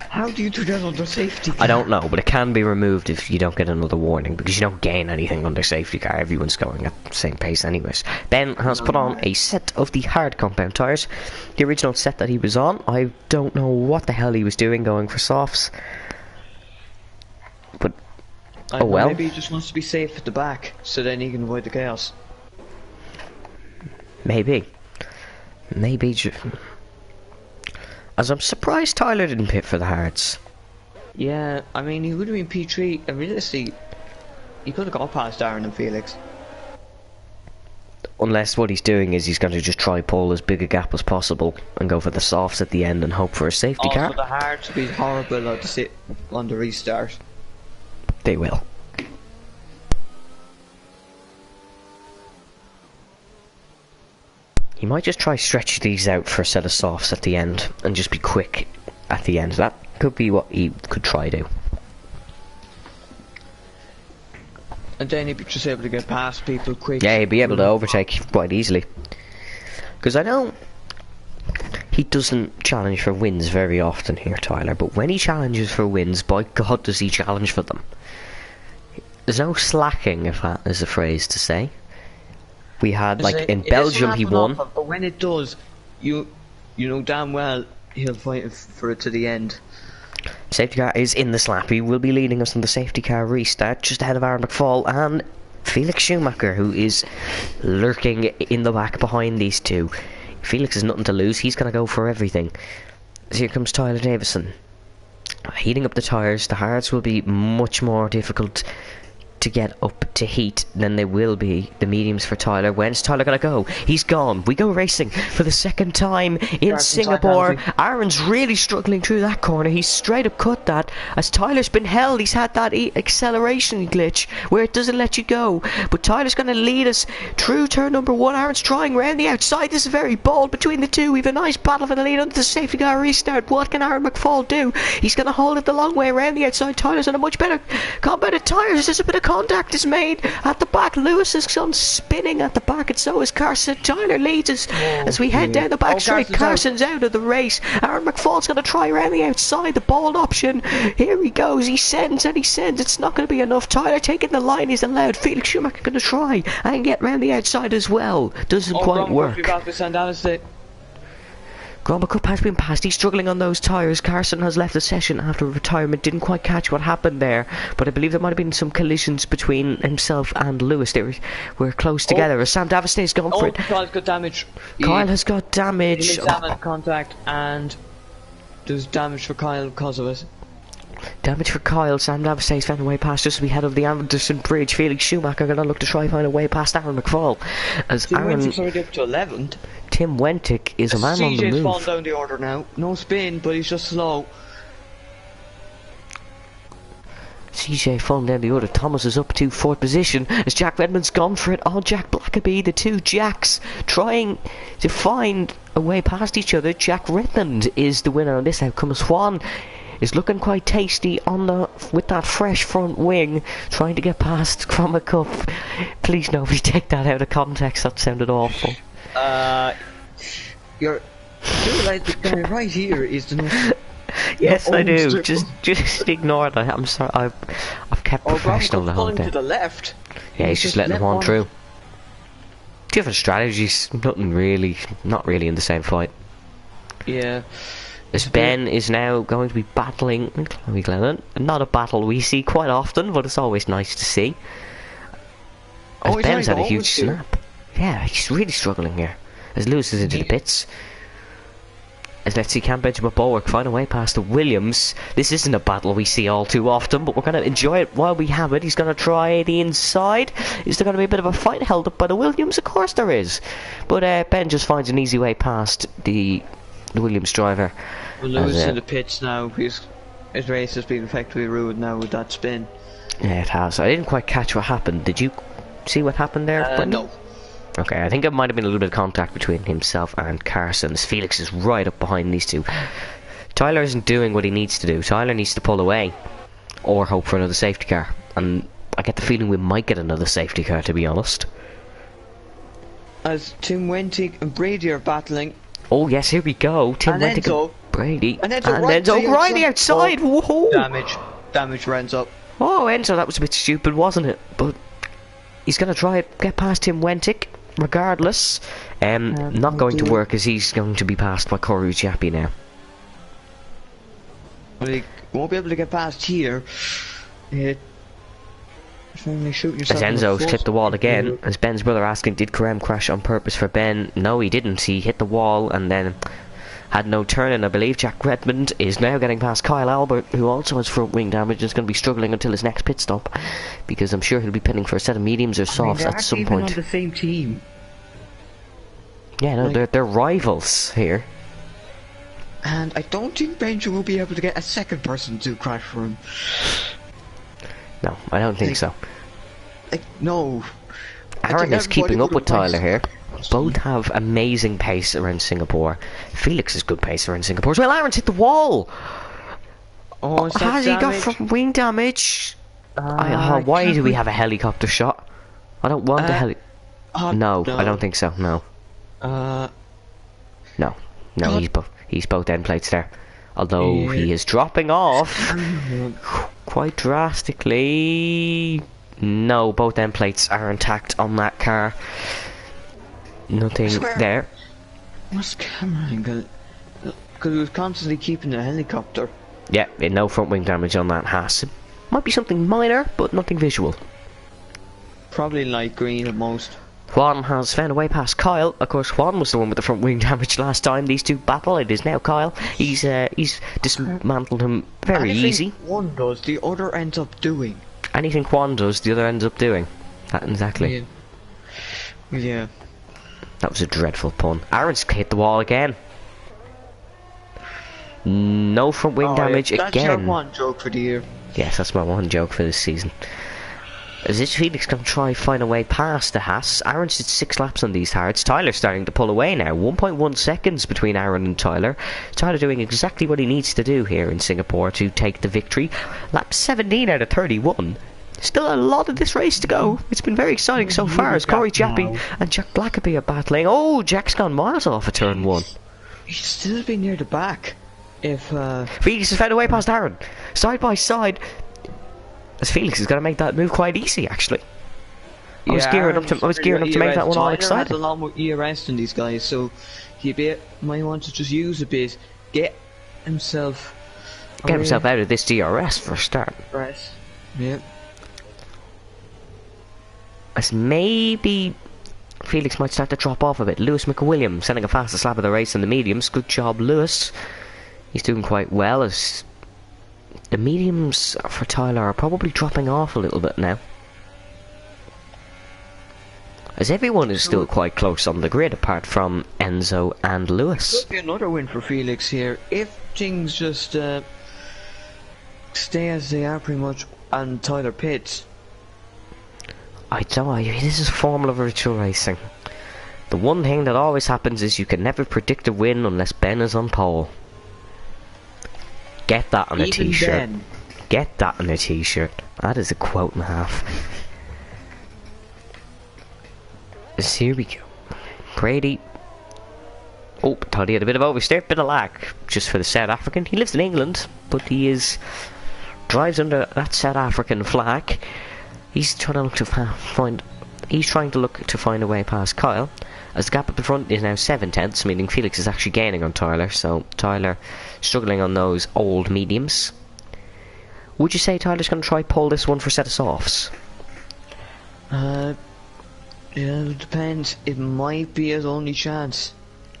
How do you do that under safety car? I don't know, but it can be removed if you don't get another warning, because you don't gain anything under safety car. Everyone's going at the same pace anyways. Ben has put on a set of the hard compound tyres. The original set that he was on, I don't know what the hell he was doing going for softs. But, oh well. Maybe he just wants to be safe at the back, so then he can avoid the chaos. Maybe. As I'm surprised Tyler didn't pit for the hards. Yeah, I mean, he would have been P3, and realistically, he could have got past Aaron and Felix. Unless what he's doing is he's going to just try pull as big a gap as possible and go for the softs at the end and hope for a safety car. Also, the hards would be horrible to sit on the restart. They will. He might just try stretch these out for a set of softs at the end and just be quick at the end. That could be what he could try do. And then he'd be just able to get past people quick. Yeah, he'd be able to overtake quite easily. Because I know he doesn't challenge for wins very often here, Tyler, but when he challenges for wins, by God does he challenge for them. There's no slacking, if that is a phrase to say. We had, like, in Belgium he won. Often, but when it does, you know damn well he'll fight for it to the end. Safety car is in the slap. He will be leading us on the safety car restart, just ahead of Aaron McFall and Felix Schumacher, who is lurking in the back behind these two. Felix has nothing to lose. He's going to go for everything. So here comes Tyler Davison. Heating up the tyres. The hards will be much more difficult to get up to heat than they will be the mediums for Tyler. When's Tyler gonna go? He's gone. We go racing for the second time in Singapore. Aaron's really struggling through that corner. He's straight up cut that. As Tyler's been held, he's had that acceleration glitch where it doesn't let you go. But Tyler's gonna lead us through turn number 1. Aaron's trying round the outside. This is very bold between the two. We've a nice battle for the lead under the safety car restart. What can Aaron McFall do? He's gonna hold it the long way around the outside. Tyler's on a much better combated tyres. There's a bit of contact is made at the back. Lewis is on spinning at the back, and so is Carson. Tyler leads us as we head down the back straight. Carson's out of the race. Aaron McFall's going to try around the outside, the bold option. Here he goes. He sends and he sends. It's not going to be enough. Tyler taking the line is allowed. Felix Schumacher going to try and get round the outside as well. Doesn't quite work. Gromba Cup has been passed. He's struggling on those tyres. Carson has left the session after retirement. Didn't quite catch what happened there, but I believe there might have been some collisions between himself and Lewis. They were close together. As Sam Davista's gone for it. Kyle's got damage. Kyle has got damage. He examined contact, and there's damage for Kyle because of it. Damage for Kyle. Sam Davista's found a way past just as we head over the Anderson Bridge. Felix Schumacher going to look to try and find a way past Aaron McFall. As Aaron... Wentick's already up to 11th. Tim Wentick is a man on the move. CJ's fallen down the order now. No spin, but he's just slow. CJ falling down the order. Thomas is up to 4th position as Jack Redmond's gone for it. Oh, Jack Blackaby, the two Jacks trying to find a way past each other. Jack Redmond is the winner on this outcome. Swan is looking quite tasty on the with that fresh front wing, trying to get past Gromba Cup. Please nobody take that out of context. That sounded awful. You're like the guy right here is the most. Yes, I do. Just ignore that. I'm sorry. I've kept professional the whole day. To the left. Yeah, he's just letting them on through. Different strategies. Not really in the same fight. Yeah. As Ben is now going to be battling Chloe Glennon. Not a battle we see quite often, but it's always nice to see. As Ben's had a huge snap. Yeah, he's really struggling here. As Lewis is into the pits. As let's see, can Benjamin Bulwark find a way past the Williams. This isn't a battle we see all too often, but we're going to enjoy it while we have it. He's going to try the inside. Is there going to be a bit of a fight held up by the Williams? Of course there is. But Ben just finds an easy way past the Williams driver. Well, Lewis is in the pits now. He's his race has been effectively ruined now with that spin. Yeah, it has. I didn't quite catch what happened. Did you see what happened there, Brendan? No. Okay, I think it might have been a little bit of contact between himself and Carson, as Felix is right up behind these two. Tyler isn't doing what he needs to do. Tyler needs to pull away, or hope for another safety car. And I get the feeling we might get another safety car, to be honest. As Tim Wentig and Brady are battling. Oh yes, here we go. Tim And Wentig Enzo. and Brady. And And Enzo right to Enzo the right outside. Oh, Whoa! Damage runs up. Oh, Enzo, that was a bit stupid, wasn't it? But he's going to try and get past Tim Wentic, regardless. Not going to work, as he's going to be passed by Corey Chappie now. Well, he won't be able to get past here. Shoot As Enzo's clipped the wall again, as Ben's brother asking, did Karem crash on purpose for Ben? No, he didn't. He hit the wall and then had no turn, and I believe Jack Redmond is now getting past Kyle Albert, who also has front wing damage and is going to be struggling until his next pit stop, because I'm sure he'll be pitting for a set of mediums or softs at some point. On the same team. Yeah, no, Like, they're rivals here. And I don't think Benjamin will be able to get a second person to crash for him. No, I don't think so. No. Aaron is keeping up with Tyler here. Both have amazing pace around Singapore. Felix is good pace around Singapore as well. Aaron's hit the wall! Oh, is that has he got damage? from wing damage? Why do we have a helicopter shot? I don't want the heli... No, I don't think so, no. No, he's both end plates there. Although he is dropping off quite drastically. No, both end plates are intact on that car. Nothing there. What's the camera angle? Because he was constantly keeping the helicopter. Yeah, no front wing damage on that Haas. It might be something minor, but nothing visual. Probably light green at most. Juan has found a way past Kyle. Of course, Juan was the one with the front wing damage last time these two battle. It is now Kyle. He's dismantled him very easy. One does, the other ends up doing. Anything Juan does, the other ends up doing. That exactly. Yeah. That was a dreadful pun. Aaron's hit the wall again. No front wing damage again. That's your one joke for the year. Yes, that's my one joke for this season. Is this Felix going to try find a way past the Haas? Aaron's did 6 laps on these hards. Tyler's starting to pull away now. 1.1 seconds between Aaron and Tyler. Tyler doing exactly what he needs to do here in Singapore to take the victory. Lap 17 out of 31. Still a lot of this race to go. It's been very exciting so far as Corey Chappie and Jack Blackaby are battling. Oh, Jack's gone miles off of turn 1. He's still been near the back. Felix has found a way past Aaron. Side by side. As Felix is going to make that move quite easy, actually. I was gearing up to make that one all exciting. Tyler has a lot more ERS than these guys, so he might want to just use a bit, get himself out of this DRS for a start. Yeah. As maybe Felix might start to drop off a bit. Lewis McWilliam sending a fastest lap of the race in the mediums. Good job, Lewis. He's doing quite well, as the mediums for Tyler are probably dropping off a little bit now, as everyone is still quite close on the grid apart from Enzo and Lewis. Could be another win for Felix here if things just stay as they are pretty much and Tyler pits. I don't know, this is Formula Virtual Racing. The one thing that always happens is you can never predict a win unless Ben is on pole. Get that on a t-shirt. Get that on a t-shirt. That is a quote and a half. So here we go. Brady. Oh, thought he had a bit of oversteer, bit of lag. Just for the South African. He lives in England, but he drives under that South African flag. He's trying to look to find a way past Kyle, as the gap at the front is now 7/10, meaning Felix is actually gaining on Tyler, so Tyler struggling on those old mediums. Would you say Tyler's going to try pull this one for set of softs? Yeah, it depends. It might be his only chance.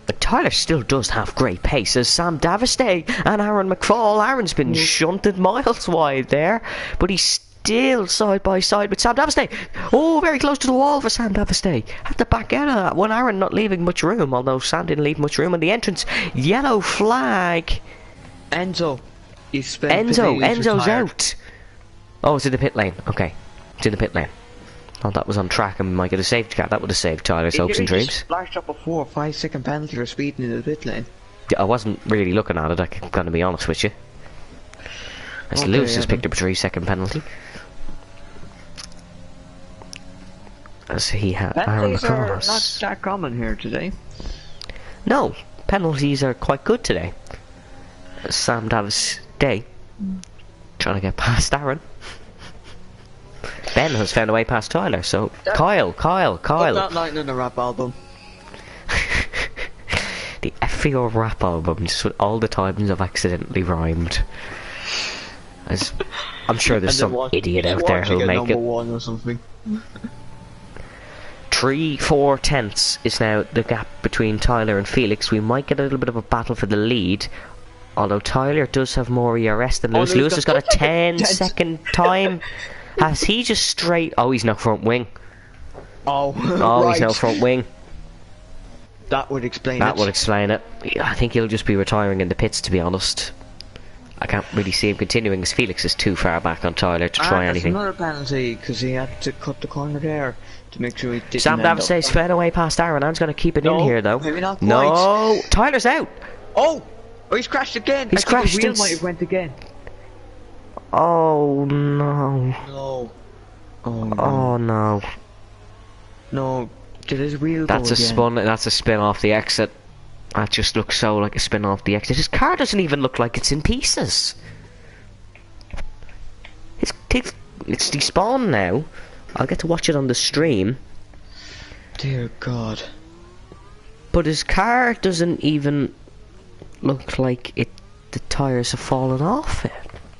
But Tyler still does have great pace, as Sam Davistay and Aaron McFall. Aaron's been shunted miles wide there, but he's still side by side with Sam Davistay. Oh, very close to the wall for Sam Davistay. Had to back out of that one. Aaron not leaving much room, although Sam didn't leave much room. And the entrance, yellow flag. Enzo. He spent the day Enzo! he's Enzo's retired. out! Oh, it's in the pit lane. Okay. It's in the pit lane. Thought that was on track and we might get a safety car. That would have saved Tyler's hopes and He dreams. just flashed up a 4 or 5 second penalty for speeding in the pit lane. Yeah, I wasn't really looking at it, I'm going to be honest with you. As Okay, Lewis has Evan. picked up a 3-second penalty. As he had Aaron Penalties are across. not that common here today. No, penalties are quite good today. Sam Davis Day trying to get past Aaron. Ben has found a way past Tyler, so Kyle. Put that line in the rap album. The FVR rap album, just with all the times I've accidentally rhymed. As I'm sure there's some idiot out there who'll make number it. 1 or something. 3-4 tenths is now the gap between Tyler and Felix. We might get a little bit of a battle for the lead. Although Tyler does have more ERS than Lewis. Lewis has got a 10-second time. Has he just straight... Oh, he's no front wing. Oh, Oh, right. he's no front wing. That would explain That it. would explain it. I think he'll just be retiring in the pits, to be honest. I can't really see him continuing as Felix is too far back on Tyler to try That's anything. another penalty because he had to cut the corner there to make sure he didn't Sam end Davis up- says fed away past Aaron. Aaron's going to keep it in No, here, though. maybe not quite. No! Tyler's out! Oh! Oh, he's crashed again! He's I think crashed his wheel and might have went again. Oh, no. No. Oh, no. Oh, no. No. Did his wheel That's go a again? spin. That's a spin off the exit. That just looks so like a spin off the exit. His car doesn't even look like it's in pieces. It's despawned now. I'll get to watch it on the stream. Dear God. But his car doesn't even look like it. The tires have fallen off it.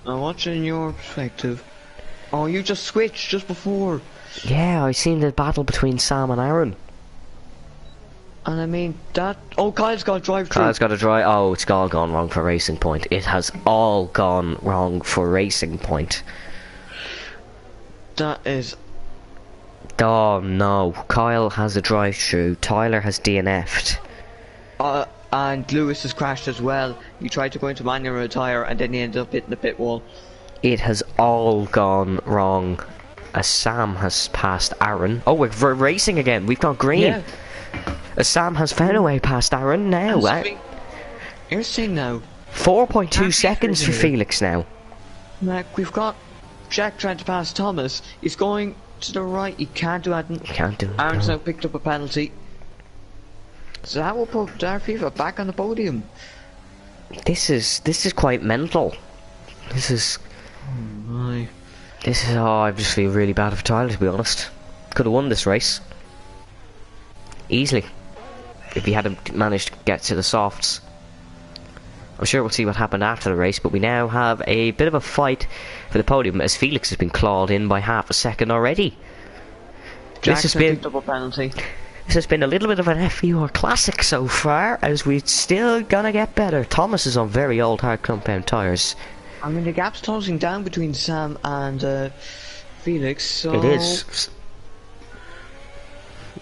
Now watching your perspective. Oh, you just switched just before. Yeah, I seen the battle between Sam and Aaron. And I mean, that... Oh, Kyle's got to drive through. Kyle's got to drive. Oh, it's all gone wrong for Racing Point. It has all gone wrong for Racing Point. That is... Oh no, Kyle has a drive-through. Tyler has DNF'd. And Lewis has crashed as well. He tried to go into manual retire and then he ended up hitting the pit wall. It has all gone wrong. As Sam has passed Aaron. Oh, we're racing again. We've gone green. Yeah. As Sam has found a way past Aaron now. Here's the thing now. 4.2 seconds for Felix now. Mac, we've got Jack trying to pass Thomas. He's going to the right. He can't do anything. Can't do it. Aaron's no. now picked up a penalty. So that will put Darfifa back on the podium. This is quite mental. This is. My. Oh, I just feel really bad for Tyler, to be honest. Could have won this race. Easily. If he hadn't managed to get to the softs. I'm sure we'll see what happened after the race, but we now have a bit of a fight for the podium as Felix has been clawed in by half a second already. Jack's This has been picked up a penalty. This has been a little bit of an FUR classic so far, as we're still gonna get better. Thomas is on very old hard compound tyres. I mean, the gap's closing down between Sam and Felix, so... It is.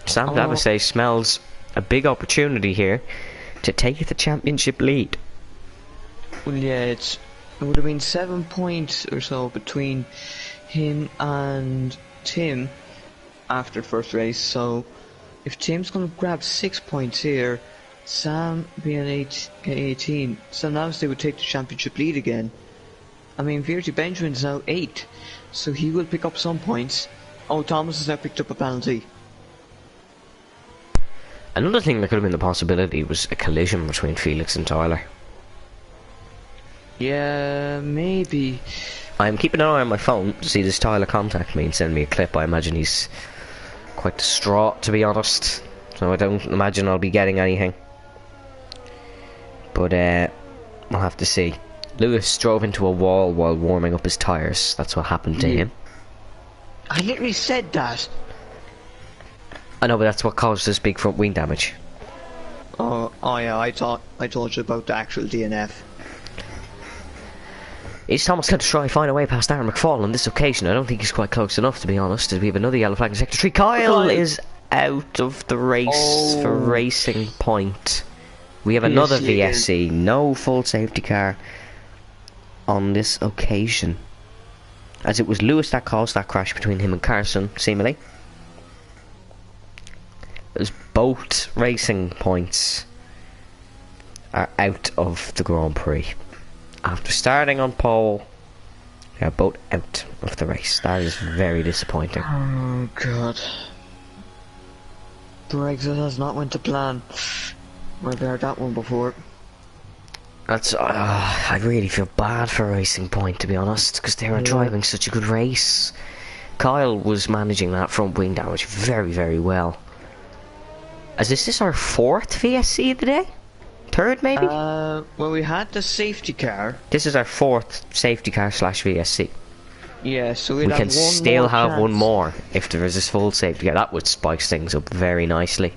Sam Davise smells a big opportunity here to take the championship lead. Well, yeah, it would have been 7 points or so between him and Tim after the first race, so if Tim's going to grab 6 points here, Sam being 18, so now they would take the championship lead again. I mean, Virgil Benjamin's now 8, so he will pick up some points. Oh, Thomas has now picked up a penalty. Another thing that could have been the possibility was a collision between Felix and Tyler. Yeah, maybe. I'm keeping an eye on my phone to see does Tyler contact me and send me a clip. I imagine he's quite distraught, to be honest, so I don't imagine I'll be getting anything. But we'll have to see. Lewis drove into a wall while warming up his tyres. That's what happened to him. I literally said that. I know, but that's what caused this big front wing damage. Oh yeah, I told you about the actual DNF. Is Thomas going to try and find a way past Aaron McFall on this occasion? I don't think he's quite close enough, to be honest. We have another yellow flag in Sector 3. Kyle is out of the race for Racing Point. We have another VSC. No full safety car on this occasion, as it was Lewis that caused that crash between him and Carson, seemingly. As both racing points are out of the Grand Prix. After starting on pole, they are both out of the race. That is very disappointing. Oh god. Brexit has not went to plan. I've heard that one before. That's I really feel bad for Racing Point, to be honest, because they were driving such a good race. Kyle was managing that front wing damage very, very well. Is this our 4th VSC of the day? 3rd, maybe? Well, we had the safety car. This is our 4th safety car / VSC. Yeah, so We can still have one more if there is this full safety car. That would spice things up very nicely.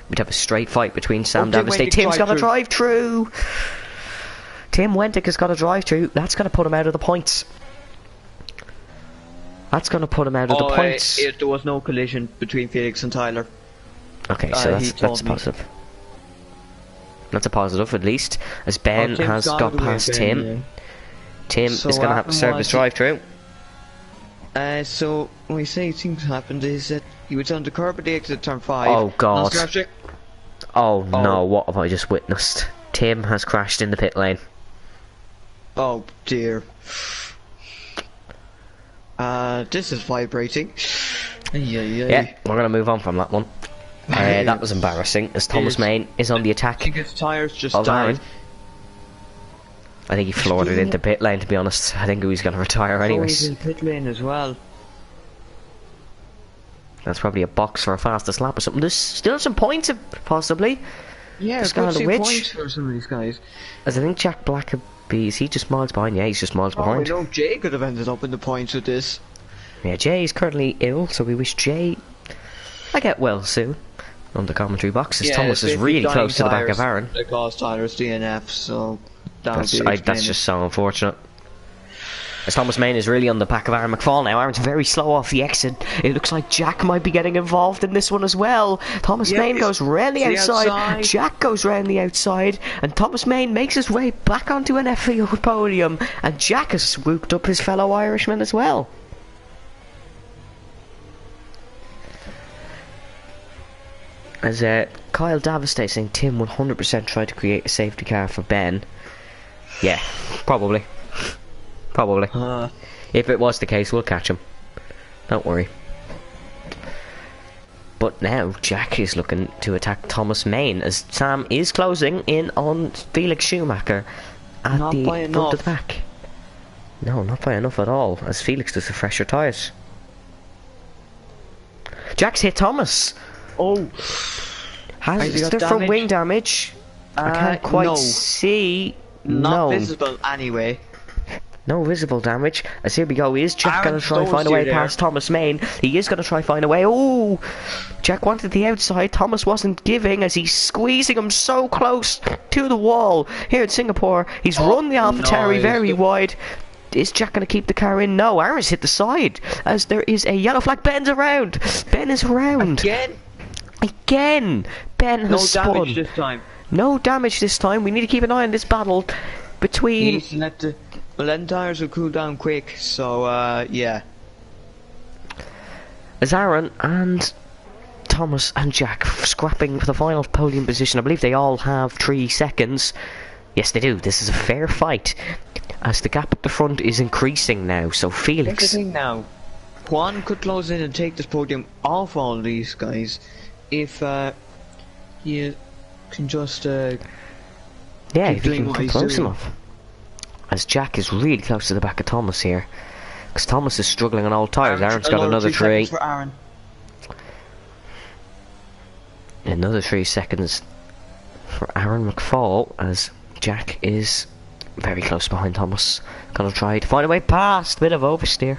We'd have a straight fight between Sam Davestay. Tim's got a drive through. Tim Wentick has got a drive through. That's going to put him out of the points. That's going to put him out of the points. There was no collision between Felix and Tyler. Okay, so that's positive. That's a positive, at least, as Ben has got past Tim. Yeah. Tim is going to have to serve his drive-through. So, when we say things happened, is that he was on the curb at the exit of turn 5. Oh, God. Oh, no, what have I just witnessed? Tim has crashed in the pit lane. Oh, dear. This is vibrating. Yeah, we're going to move on from that one. That was embarrassing, as Thomas Main is on the attack. I think his tyres just died. I think he floored it into pit lane, to be honest. I think he was going to retire anyways. He's in pit lane as well. That's probably a box for a fastest lap or something. There's still some points, possibly. Yeah, just got points for some of these guys. As I think Jack Blackaby, is he just miles behind? Yeah, he's just miles behind. I know Jay could have ended up in the points with this. Yeah, Jay is currently ill, so we wish Jay I get well soon. On the commentary box, as Thomas is really close to the back of Aaron. It caused Tyler's DNF, so that's just so unfortunate. As Thomas Main is really on the back of Aaron McFall now. Aaron's very slow off the exit. It looks like Jack might be getting involved in this one as well. Thomas Main goes round the outside. Jack goes round the outside. And Thomas Main makes his way back onto an F1 podium. And Jack has swooped up his fellow Irishman as well. As Kyle Davestay saying Tim 100% tried to create a safety car for Ben. Yeah, probably. Probably. If it was the case, we'll catch him. Don't worry. But now Jack is looking to attack Thomas Main, as Sam is closing in on Felix Schumacher at the front of the pack. No, not by enough at all, as Felix does the fresher tyres. Jack's hit Thomas. Oh, is there front wing damage? I can't quite see. Not visible anyway. No visible damage. As here we go, is Jack going to try and find a way past Thomas Main? He is going to try and find a way. Oh! Jack wanted the outside. Thomas wasn't giving, as he's squeezing him so close to the wall. Here in Singapore, he's run the AlphaTauri very wide. Is Jack going to keep the car in? No, Aaron's hit the side, as there is a yellow flag. Ben's around. Ben is around. Again. Ben has spun. No damage this time. No damage this time. We need to keep an eye on this battle between... Well, then tyres will cool down quick, so, yeah. As Aaron and Thomas and Jack scrapping for the final podium position. I believe they all have 3 seconds. Yes, they do. This is a fair fight, as the gap at the front is increasing now, so Felix... Here's the thing now. Juan could close in and take this podium off all these guys if, you can just, yeah, if you can come close enough. As Jack is really close to the back of Thomas here, because Thomas is struggling on old tyres. Aaron's got another 3. For Aaron. Another 3 seconds for Aaron McFall, as Jack is very close behind Thomas. Gonna try to find a way past. Bit of oversteer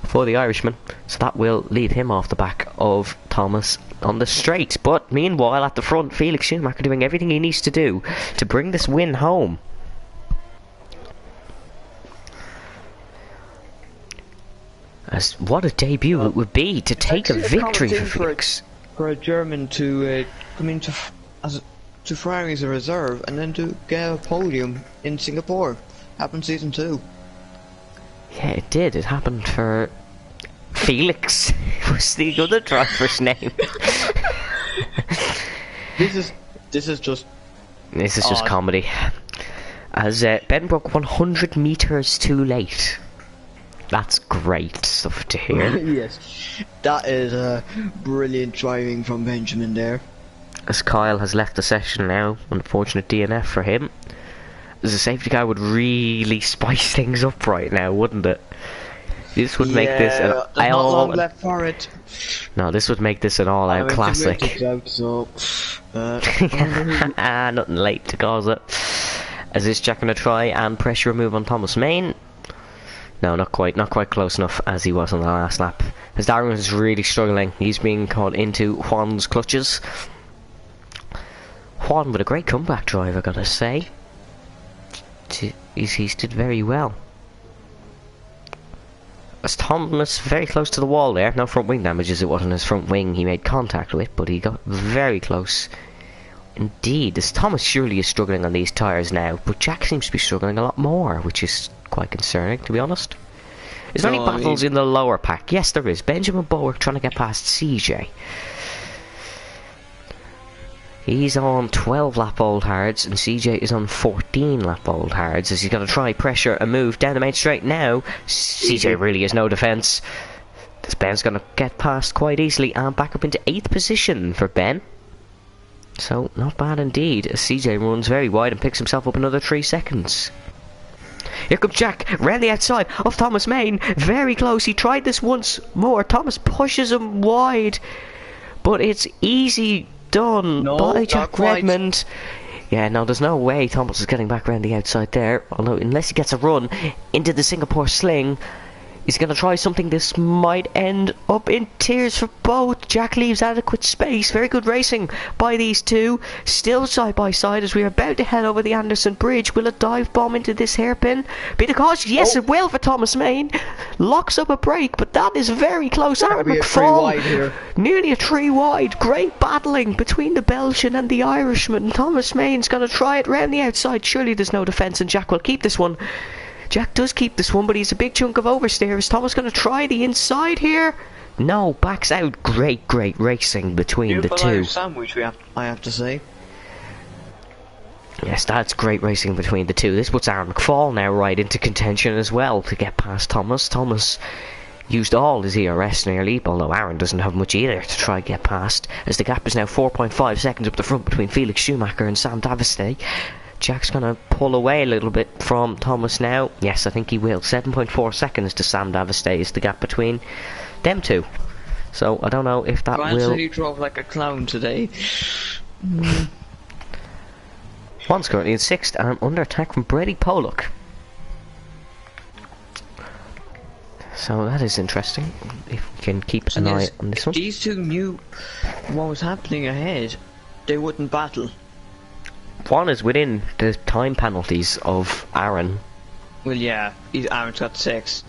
for the Irishman, so that will leave him off the back of Thomas on the straight. But meanwhile, at the front, Felix Schumacher doing everything he needs to do to bring this win home. As what a debut it would be to take a victory for Felix. For a German to come into to Ferrari as a reserve and then to get a podium in Singapore. Happened season 2. Yeah, it did. It happened for Felix. Was the other driver's name? This is just This is just odd. comedy. As Ben broke 100 meters too late. That's great stuff to hear. Yes, that is brilliant driving from Benjamin there. As Kyle has left the session now, unfortunate DNF for him. As a safety car would really spice things up right now, wouldn't it? This would make this an there's not long left for it. No, this would make this an all-out classic. Nothing late to cause it. As is Jack gonna try and pressure a move on Thomas Main? No, not quite close enough as he was on the last lap. As Darren is really struggling, he's being caught into Juan's clutches. Juan with a great comeback drive, I gotta say. He's did very well. As Thomas very close to the wall there, no front wing damage as it wasn't his front wing he made contact with, but he got very close. Indeed, as Thomas surely is struggling on these tyres now, but Jack seems to be struggling a lot more, which is quite concerning, to be honest. Is there any battles in the lower pack? Yes, there is. Benjamin Bulwark trying to get past CJ. He's on 12 lap old hards, and CJ is on 14 lap old hards, as he's going to try pressure a move down the main straight now. CJ really has no defence. This Ben's going to get past quite easily, and back up into 8th position for Ben. So, not bad indeed, as CJ runs very wide and picks himself up another 3 seconds. Here comes Jack, round the outside of Thomas Main, very close, he tried this once more, Thomas pushes him wide, but it's easy done by Jack Redmond. Yeah, no, there's no way Thomas is getting back round the outside there, although unless he gets a run into the Singapore sling, he's going to try something. This might end up in tears for both. Jack leaves adequate space. Very good racing by these two. Still side by side as we are about to head over the Anderson Bridge. Will a dive bomb into this hairpin? Be the cause? Yes, it will for Thomas Main. Locks up a break, but that is very close. Aaron McFall, nearly a 3 wide. Great battling between the Belgian and the Irishman. Thomas Main's going to try it round the outside. Surely there's no defence, and Jack will keep this one. Jack does keep this one, but he's a big chunk of oversteer. Is Thomas going to try the inside here? No, backs out. Great racing between the two. Sandwich, I have to say. Yes, that's great racing between the two. This puts Aaron McFall now right into contention as well to get past Thomas. Thomas used all his ERS nearly, although Aaron doesn't have much either to try and get past, as the gap is now 4.5 seconds up the front between Felix Schumacher and Sam Davistay. Jack's going to pull away a little bit from Thomas now. Yes, I think he will. 7.4 seconds to Sam Davistay is the gap between them two. So, I don't know if that Brian will... said he drove like a clown today. Juan's currently in 6th and under attack from Brady Pollock. So, that is interesting. If we can keep an eye on this one. These two knew what was happening ahead, they wouldn't battle. Juan is within the time penalties of Aaron. Well, yeah, Aaron's got 6.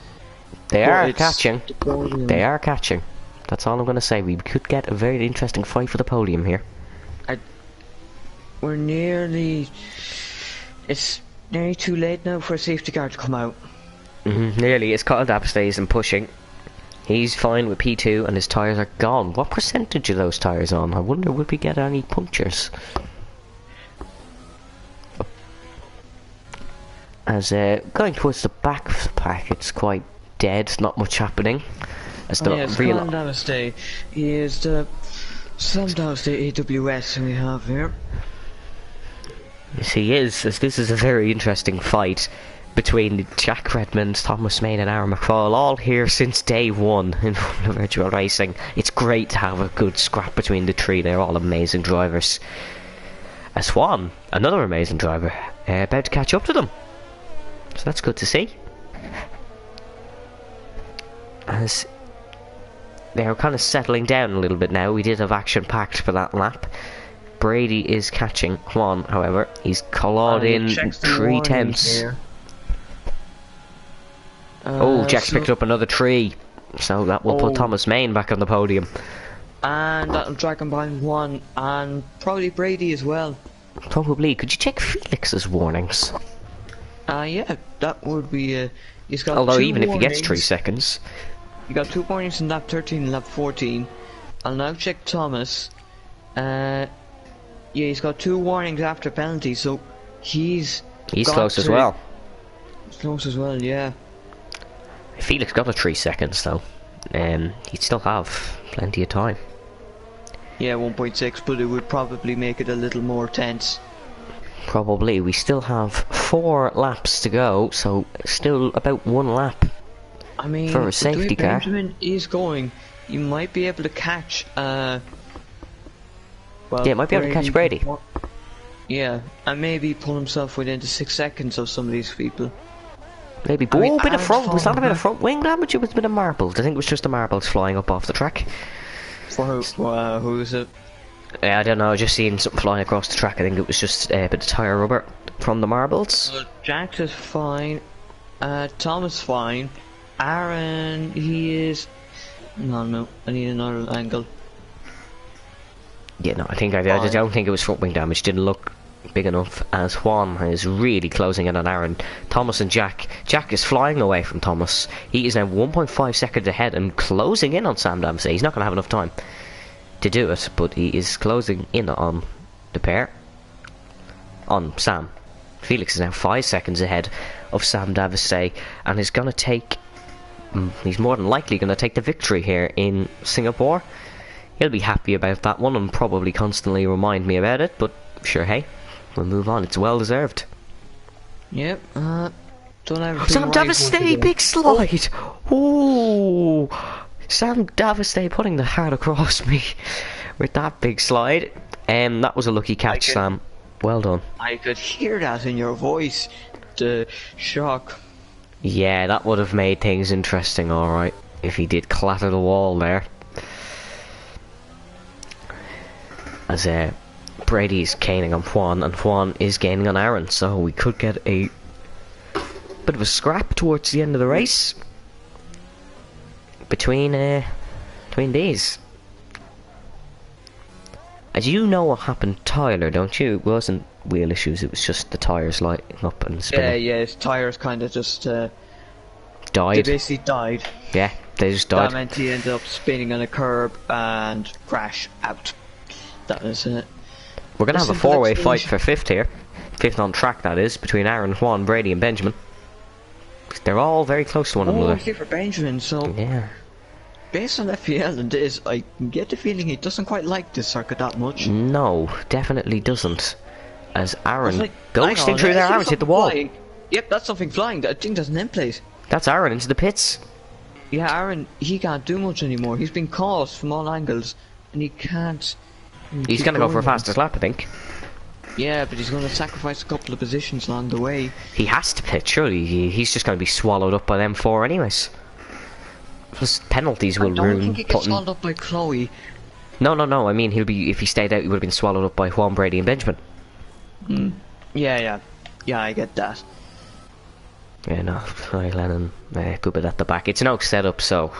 They are catching. They are catching. That's all I'm going to say. We could get a very interesting fight for the podium here. We're nearly... It's nearly too late now for a safety car to come out. Nearly. It's Kyle Davistay and pushing. He's fine with P2 and his tyres are gone. What percentage are those tyres on? I wonder, would we get any punctures? As going towards the back of the pack, it's quite dead, not much happening. As the Sam Davistay. He is the Sam Davistay AWS we have here. Yes, he is, as this is a very interesting fight between Jack Redmond, Thomas Main and Aaron McFall, all here since day one in virtual racing. It's great to have a good scrap between the three. They're all amazing drivers. As Juan, another amazing driver, about to catch up to them. So that's good to see. As they're kind of settling down a little bit now. We did have action packed for that lap. Brady is catching Juan, however. He's clawed in 3 tenths. Jack's picked up another 3. So that will put Thomas Main back on the podium. And that'll drag him behind 1. And probably Brady as well. Probably. Could you check Felix's warnings? Yeah, that would be. He's got Although two even if he gets 3 warnings. seconds, You got 2 warnings in lap 13 and lap 14. I'll now check Thomas. Yeah, he's got 2 warnings after penalty, so he's got close as to- well. He's close as well, yeah. Felix got a 3 seconds though. He'd still have plenty of time. Yeah, 1.6, but it would probably make it a little more tense. Probably. We still have 4 laps to go, so still about 1 lap. I mean, For a the way safety car. Benjamin is going, you might be able to catch. Well, Yeah, might be able to catch Brady. Yeah, and maybe pull himself within the 6 seconds of some of these people. Maybe. I mean, Oh, a bit of Aaron's front. Was that a falling bit of back. front wing damage? It was a bit of marbles. I think it was just the marbles flying up off the track. For who is it? I don't know. I just seen something flying across the track. I think it was just a bit of tyre rubber from the marbles. Well, Jax is fine. Thomas fine. Aaron, he is. No, I need another angle. Yeah, no, I don't think it was front wing damage. Didn't look big enough. As Juan is really closing in on Aaron. Thomas and Jack. Jack is flying away from Thomas. He is now 1.5 seconds ahead and closing in on Sam Dempsey. He's not going to have enough time to do it, but he is closing in on the pair. On Sam. Felix is now 5 seconds ahead of Sam Davistay and is going to take. He's more than likely going to take the victory here in Singapore. He'll be happy about that one and probably constantly remind me about it, but sure, hey, we'll move on. It's well deserved. Yep, don't have Sam Davistay, big slide! Oh, Sam Davistay putting the heart across me with that big slide. That was a lucky catch, Sam. Well done. I could hear that in your voice. The shock. Yeah, that would have made things interesting, alright, if he did clatter the wall there. As Brady's gaining on Juan, and Juan is gaining on Aaron, so we could get a bit of a scrap towards the end of the race between these. As you know what happened, Tyler, don't you? It wasn't wheel issues, it was just the tyres lighting up and spinning. Yeah, his tires kind of just they Died. basically died. Yeah, they just That died. meant he ended up spinning on a curb and crash out. That was it. We're going to have a Simple four-way fight explanation. for fifth here. Fifth on track, that is, between Aaron, Juan, Brady and Benjamin. They're all very close to one Oh, another. here for Benjamin. So Yeah. based on FPL and this, I get the feeling he doesn't quite like this circuit that much. No, definitely doesn't. As Aaron Like, ghosting hang on, through I there, see Aaron's hit the something wall. flying. Yep, that's something flying. I think that's an end plate. That's Aaron into the pits. Yeah, Aaron, he can't do much anymore. He's been caught from all angles, and he can't. He's keep going to go for a going. fastest lap, I think. Yeah, but he's going to sacrifice a couple of positions along the way. He has to pit, surely. He's just going to be swallowed up by them four anyways. Plus, penalties I will don't ruin think he gets putting... swallowed up by Chloe. No, I mean, he'll be... If he stayed out, he would have been swallowed up by Juan, Brady and Benjamin. Yeah, I get that. Yeah, no, Ryan Lennon, good bit at the back. It's no setup, so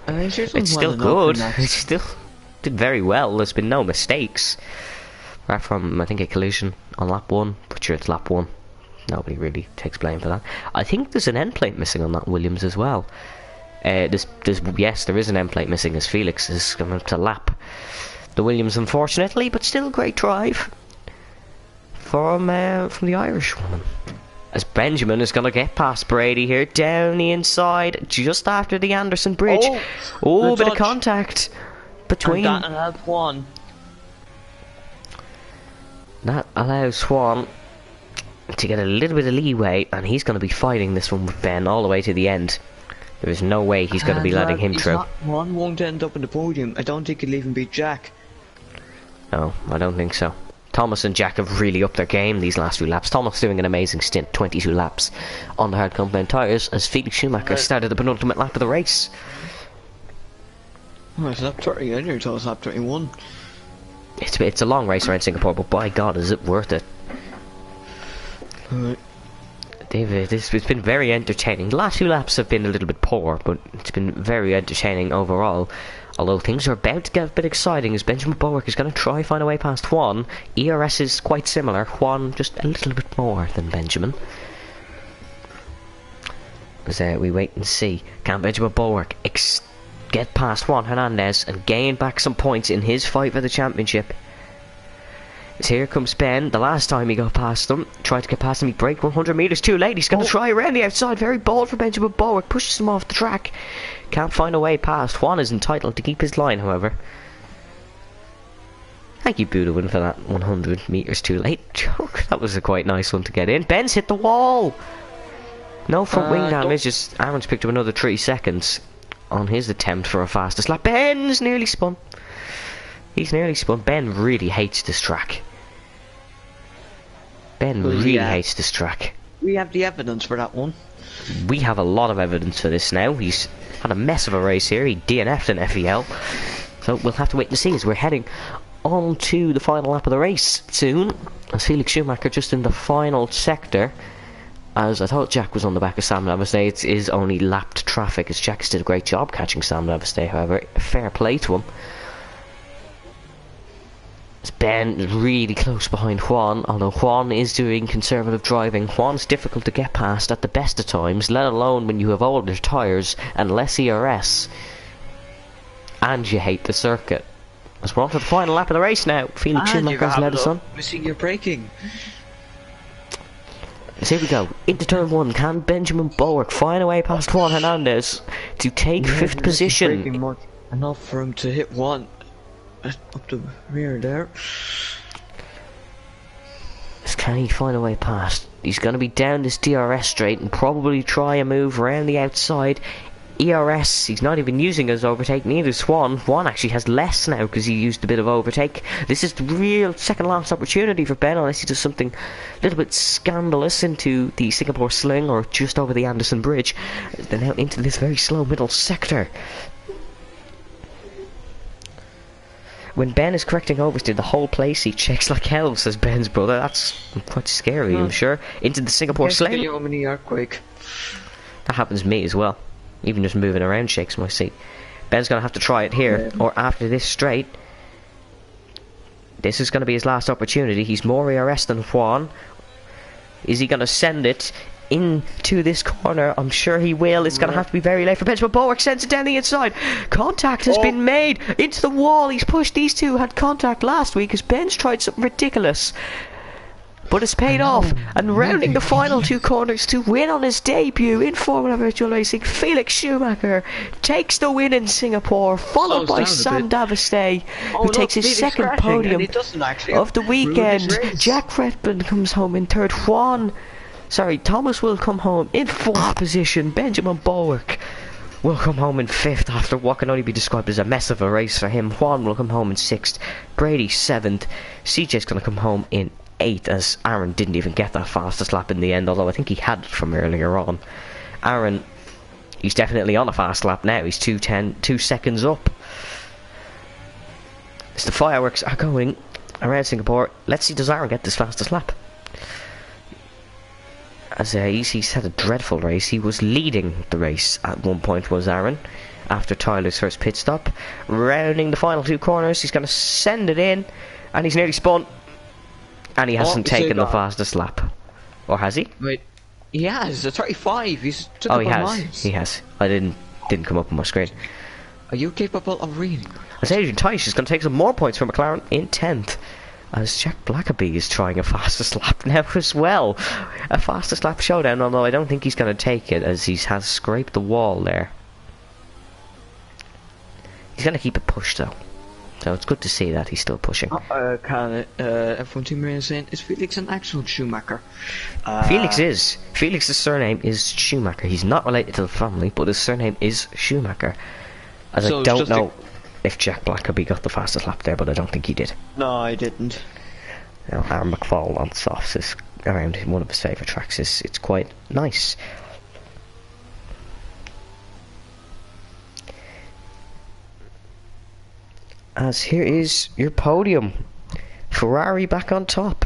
it's still good. It's still did very well. There's been no mistakes, apart from I think a collision on lap 1. But sure, it's lap 1. Nobody really takes blame for that. I think there's an end plate missing on that Williams as well. Yes, there is an end plate missing as Felix is coming up to lap the Williams, unfortunately, but still great drive from the Irish woman. As Benjamin is going to get past Brady here, down the inside, just after the Anderson Bridge. Oh, the bit of touch. contact between... And that helped one. That allows Juan to get a little bit of leeway, and he's going to be fighting this one with Ben all the way to the end. There is no way he's going to be letting him through. One won't end up in the podium. I don't think he'll even beat Jack. No, I don't think so. Thomas and Jack have really upped their game these last few laps. Thomas doing an amazing stint, 22 laps on the hard compound tyres, as Felix Schumacher started the penultimate lap of the race. Oh, it's lap 30, I nearly thought it was lap 31. It's a long race around Singapore, but by God, is it worth it? It's been very entertaining. The last 2 laps have been a little bit poor, but it's been very entertaining overall. Although things are about to get a bit exciting as Benjamin Bowick is going to try find a way past Juan. ERS is quite similar. Juan just a little bit more than Benjamin. As we wait and see, can Benjamin Bowick get past Juan Hernandez and gain back some points in his fight for the championship? As here comes Ben. The last time he got past him, tried to get past him, he braked 100 metres too late. He's going to try around the outside. Very bold for Benjamin Bowick. Pushes him off the track. Can't find a way past. Juan is entitled to keep his line, however. Thank you, Budowin, for that 100 metres too late joke. That was a quite nice one to get in. Ben's hit the wall. No front wing damage. Just Aaron's picked up another 3 seconds on his attempt for a fastest lap. Ben's nearly spun. He's nearly spun. Ben really hates this track. Ben really hates this track. We have the evidence for that one. We have a lot of evidence for this now. He's had a mess of a race here. He DNF'd an FEL. So we'll have to wait and see as we're heading on to the final lap of the race soon. As Felix Schumacher just in the final sector. As I thought Jack was on the back of Sam Navasday, it is only lapped traffic as Jack's did a great job catching Sam Navasday, however. Fair play to him. As Ben is really close behind Juan, although Juan is doing conservative driving. Juan's difficult to get past at the best of times, let alone when you have older tyres and less ERS. And you hate the circuit. As we're on to the final lap of the race now. Felix Schumacher's led us on. Missing your braking. So here we go. Into turn 1. Can Benjamin Bowick find a way past Juan Hernandez to take 5th position? Enough for him to hit one up the rear there. Can he find a way past? He's going to be down this DRS straight and probably try a move around the outside. ERS, he's not even using his overtake, neither Juan. Juan actually has less now because he used a bit of overtake. This is the real second last opportunity for Ben unless he does something a little bit scandalous into the Singapore Sling or just over the Anderson Bridge. They're now into this very slow middle sector. When Ben is correcting oversteer, the whole place he checks like hell, says Ben's brother. That's quite scary, I'm sure. Into the Singapore Sling. Earthquake. That happens to me as well. Even just moving around shakes my seat. Ben's going to have to try it here, or after this straight. This is going to be his last opportunity. He's more ERS than Juan. Is he going to send it into this corner? I'm sure he will. It's going to have to be very late for Benjamin Bowick. Sends it down the inside. Contact has been made into the wall. He's pushed. These two had contact last week as Ben's tried something ridiculous. But it's paid off, and rounding the final 2 corners to win on his debut in Formula Virtual Racing, Felix Schumacher takes the win in Singapore, followed by Sam Navasday, who takes his second podium of the weekend. Jack Redburn comes home in 3rd. Thomas will come home in 4th position. Benjamin Bowick will come home in 5th after what can only be described as a mess of a race for him. Juan will come home in 6th. Brady 7th. CJ's going to come home in 8th, as Aaron didn't even get that fastest lap in the end, although I think he had it from earlier on. Aaron, he's definitely on a fast lap now. He's 2 seconds up. As the fireworks are going around Singapore, let's see, does Aaron get this fastest lap? As he's had a dreadful race. He was leading the race at one point, was Aaron, after Tyler's first pit stop. Rounding the final 2 corners, he's going to send it in, and he's nearly spun. And he hasn't taken the fastest lap. Or has he? Wait. He has, a 35. He's took up he has. Miles. He has. I didn't come up on my screen. Are you capable of reading? As Adrian Tice is going to take some more points from McLaren in 10th. As Jack Blackaby is trying a fastest lap now as well. A fastest lap showdown, although I don't think he's going to take it as he has scraped the wall there. He's going to keep it pushed though. So it's good to see that he's still pushing. F1 Team Radio saying, is Felix an actual Schumacher? Felix is. Felix's surname is Schumacher. He's not related to the family, but his surname is Schumacher. As I don't know if Jack Blackaby got the fastest lap there, but I don't think he did. No, I didn't. Now, Aaron McFall on softs is around one of his favourite tracks. It's quite nice. As here is your podium. Ferrari back on top.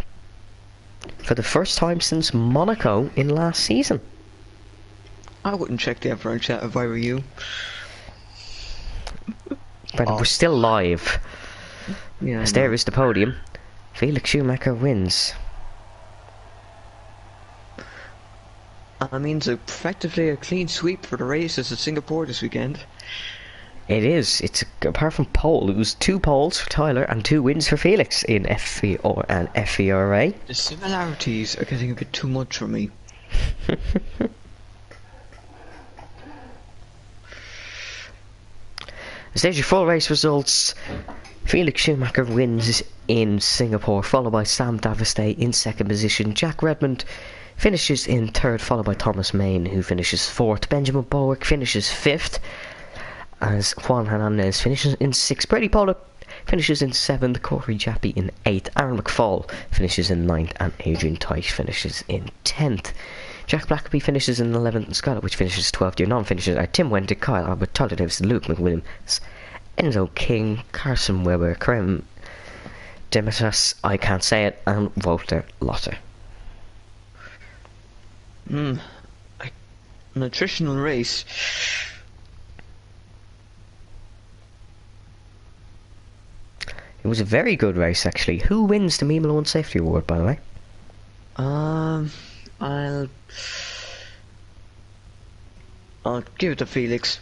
for the first time since Monaco in last season. I wouldn't check the F1 chat if I were you. Brendan, we're still live. Yeah. As there is the podium. Felix Schumacher wins. I mean, it's effectively a clean sweep for the races at Singapore this weekend. It is. It's apart from pole, it was 2 poles for Tyler and 2 wins for Felix in FVR and FVRA. The similarities are getting a bit too much for me. As there's your full race results. Felix Schumacher wins in Singapore, followed by Sam Davistay in 2nd position. Jack Redmond finishes in 3rd, followed by Thomas Main, who finishes 4th. Benjamin Bowick finishes 5th, as Juan Hernandez finishes in 6th. Brady Pola finishes in 7th. Corey Jappy in 8th. Aaron McFall finishes in 9th, and Adrian Teich finishes in 10th. Jack Blackaby finishes in 11th, and Scarlett Witch finishes 12th. Your non-finishers are Tim Wendick, Kyle Albert, Tyler Davis, Luke McWilliams, Enzo King, Carson Weber, Krem Demetas, I can't say it, and Walter Lotter. An attritional race. It was a very good race, actually. Who wins the Mimolo One Safety Award, by the way? I'll give it to Felix.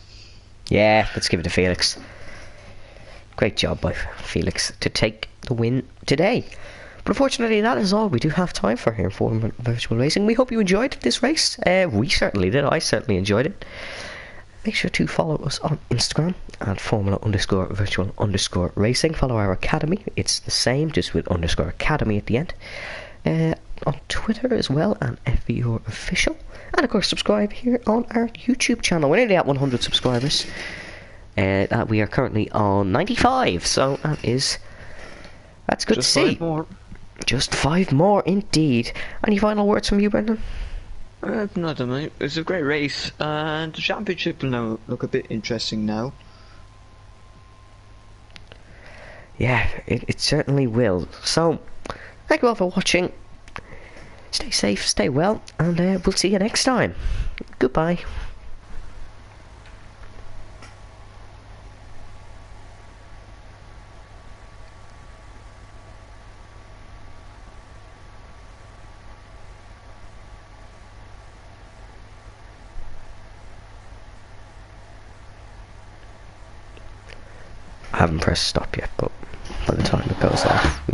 Yeah, let's give it to Felix. Great job by Felix to take the win today. But unfortunately, that is all we do have time for here in Formula Virtual Racing. We hope you enjoyed this race. We certainly did. I certainly enjoyed it. Make sure to follow us on Instagram at Formula_Virtual_Racing. Follow our academy. It's the same, just with _academy at the end. On Twitter as well, and FVR Official. And of course, subscribe here on our YouTube channel. We're nearly at 100 subscribers. We are currently on 95, so that's good Just to see. 5 more. Just 5 more, indeed. Any final words from you, Brendan? Nothing, mate. It's a great race, and the championship will now look a bit interesting now. Yeah, it certainly will. So, thank you all for watching. Stay safe, stay well, and we'll see you next time. Goodbye. I haven't pressed stop yet, but by the time it goes off, we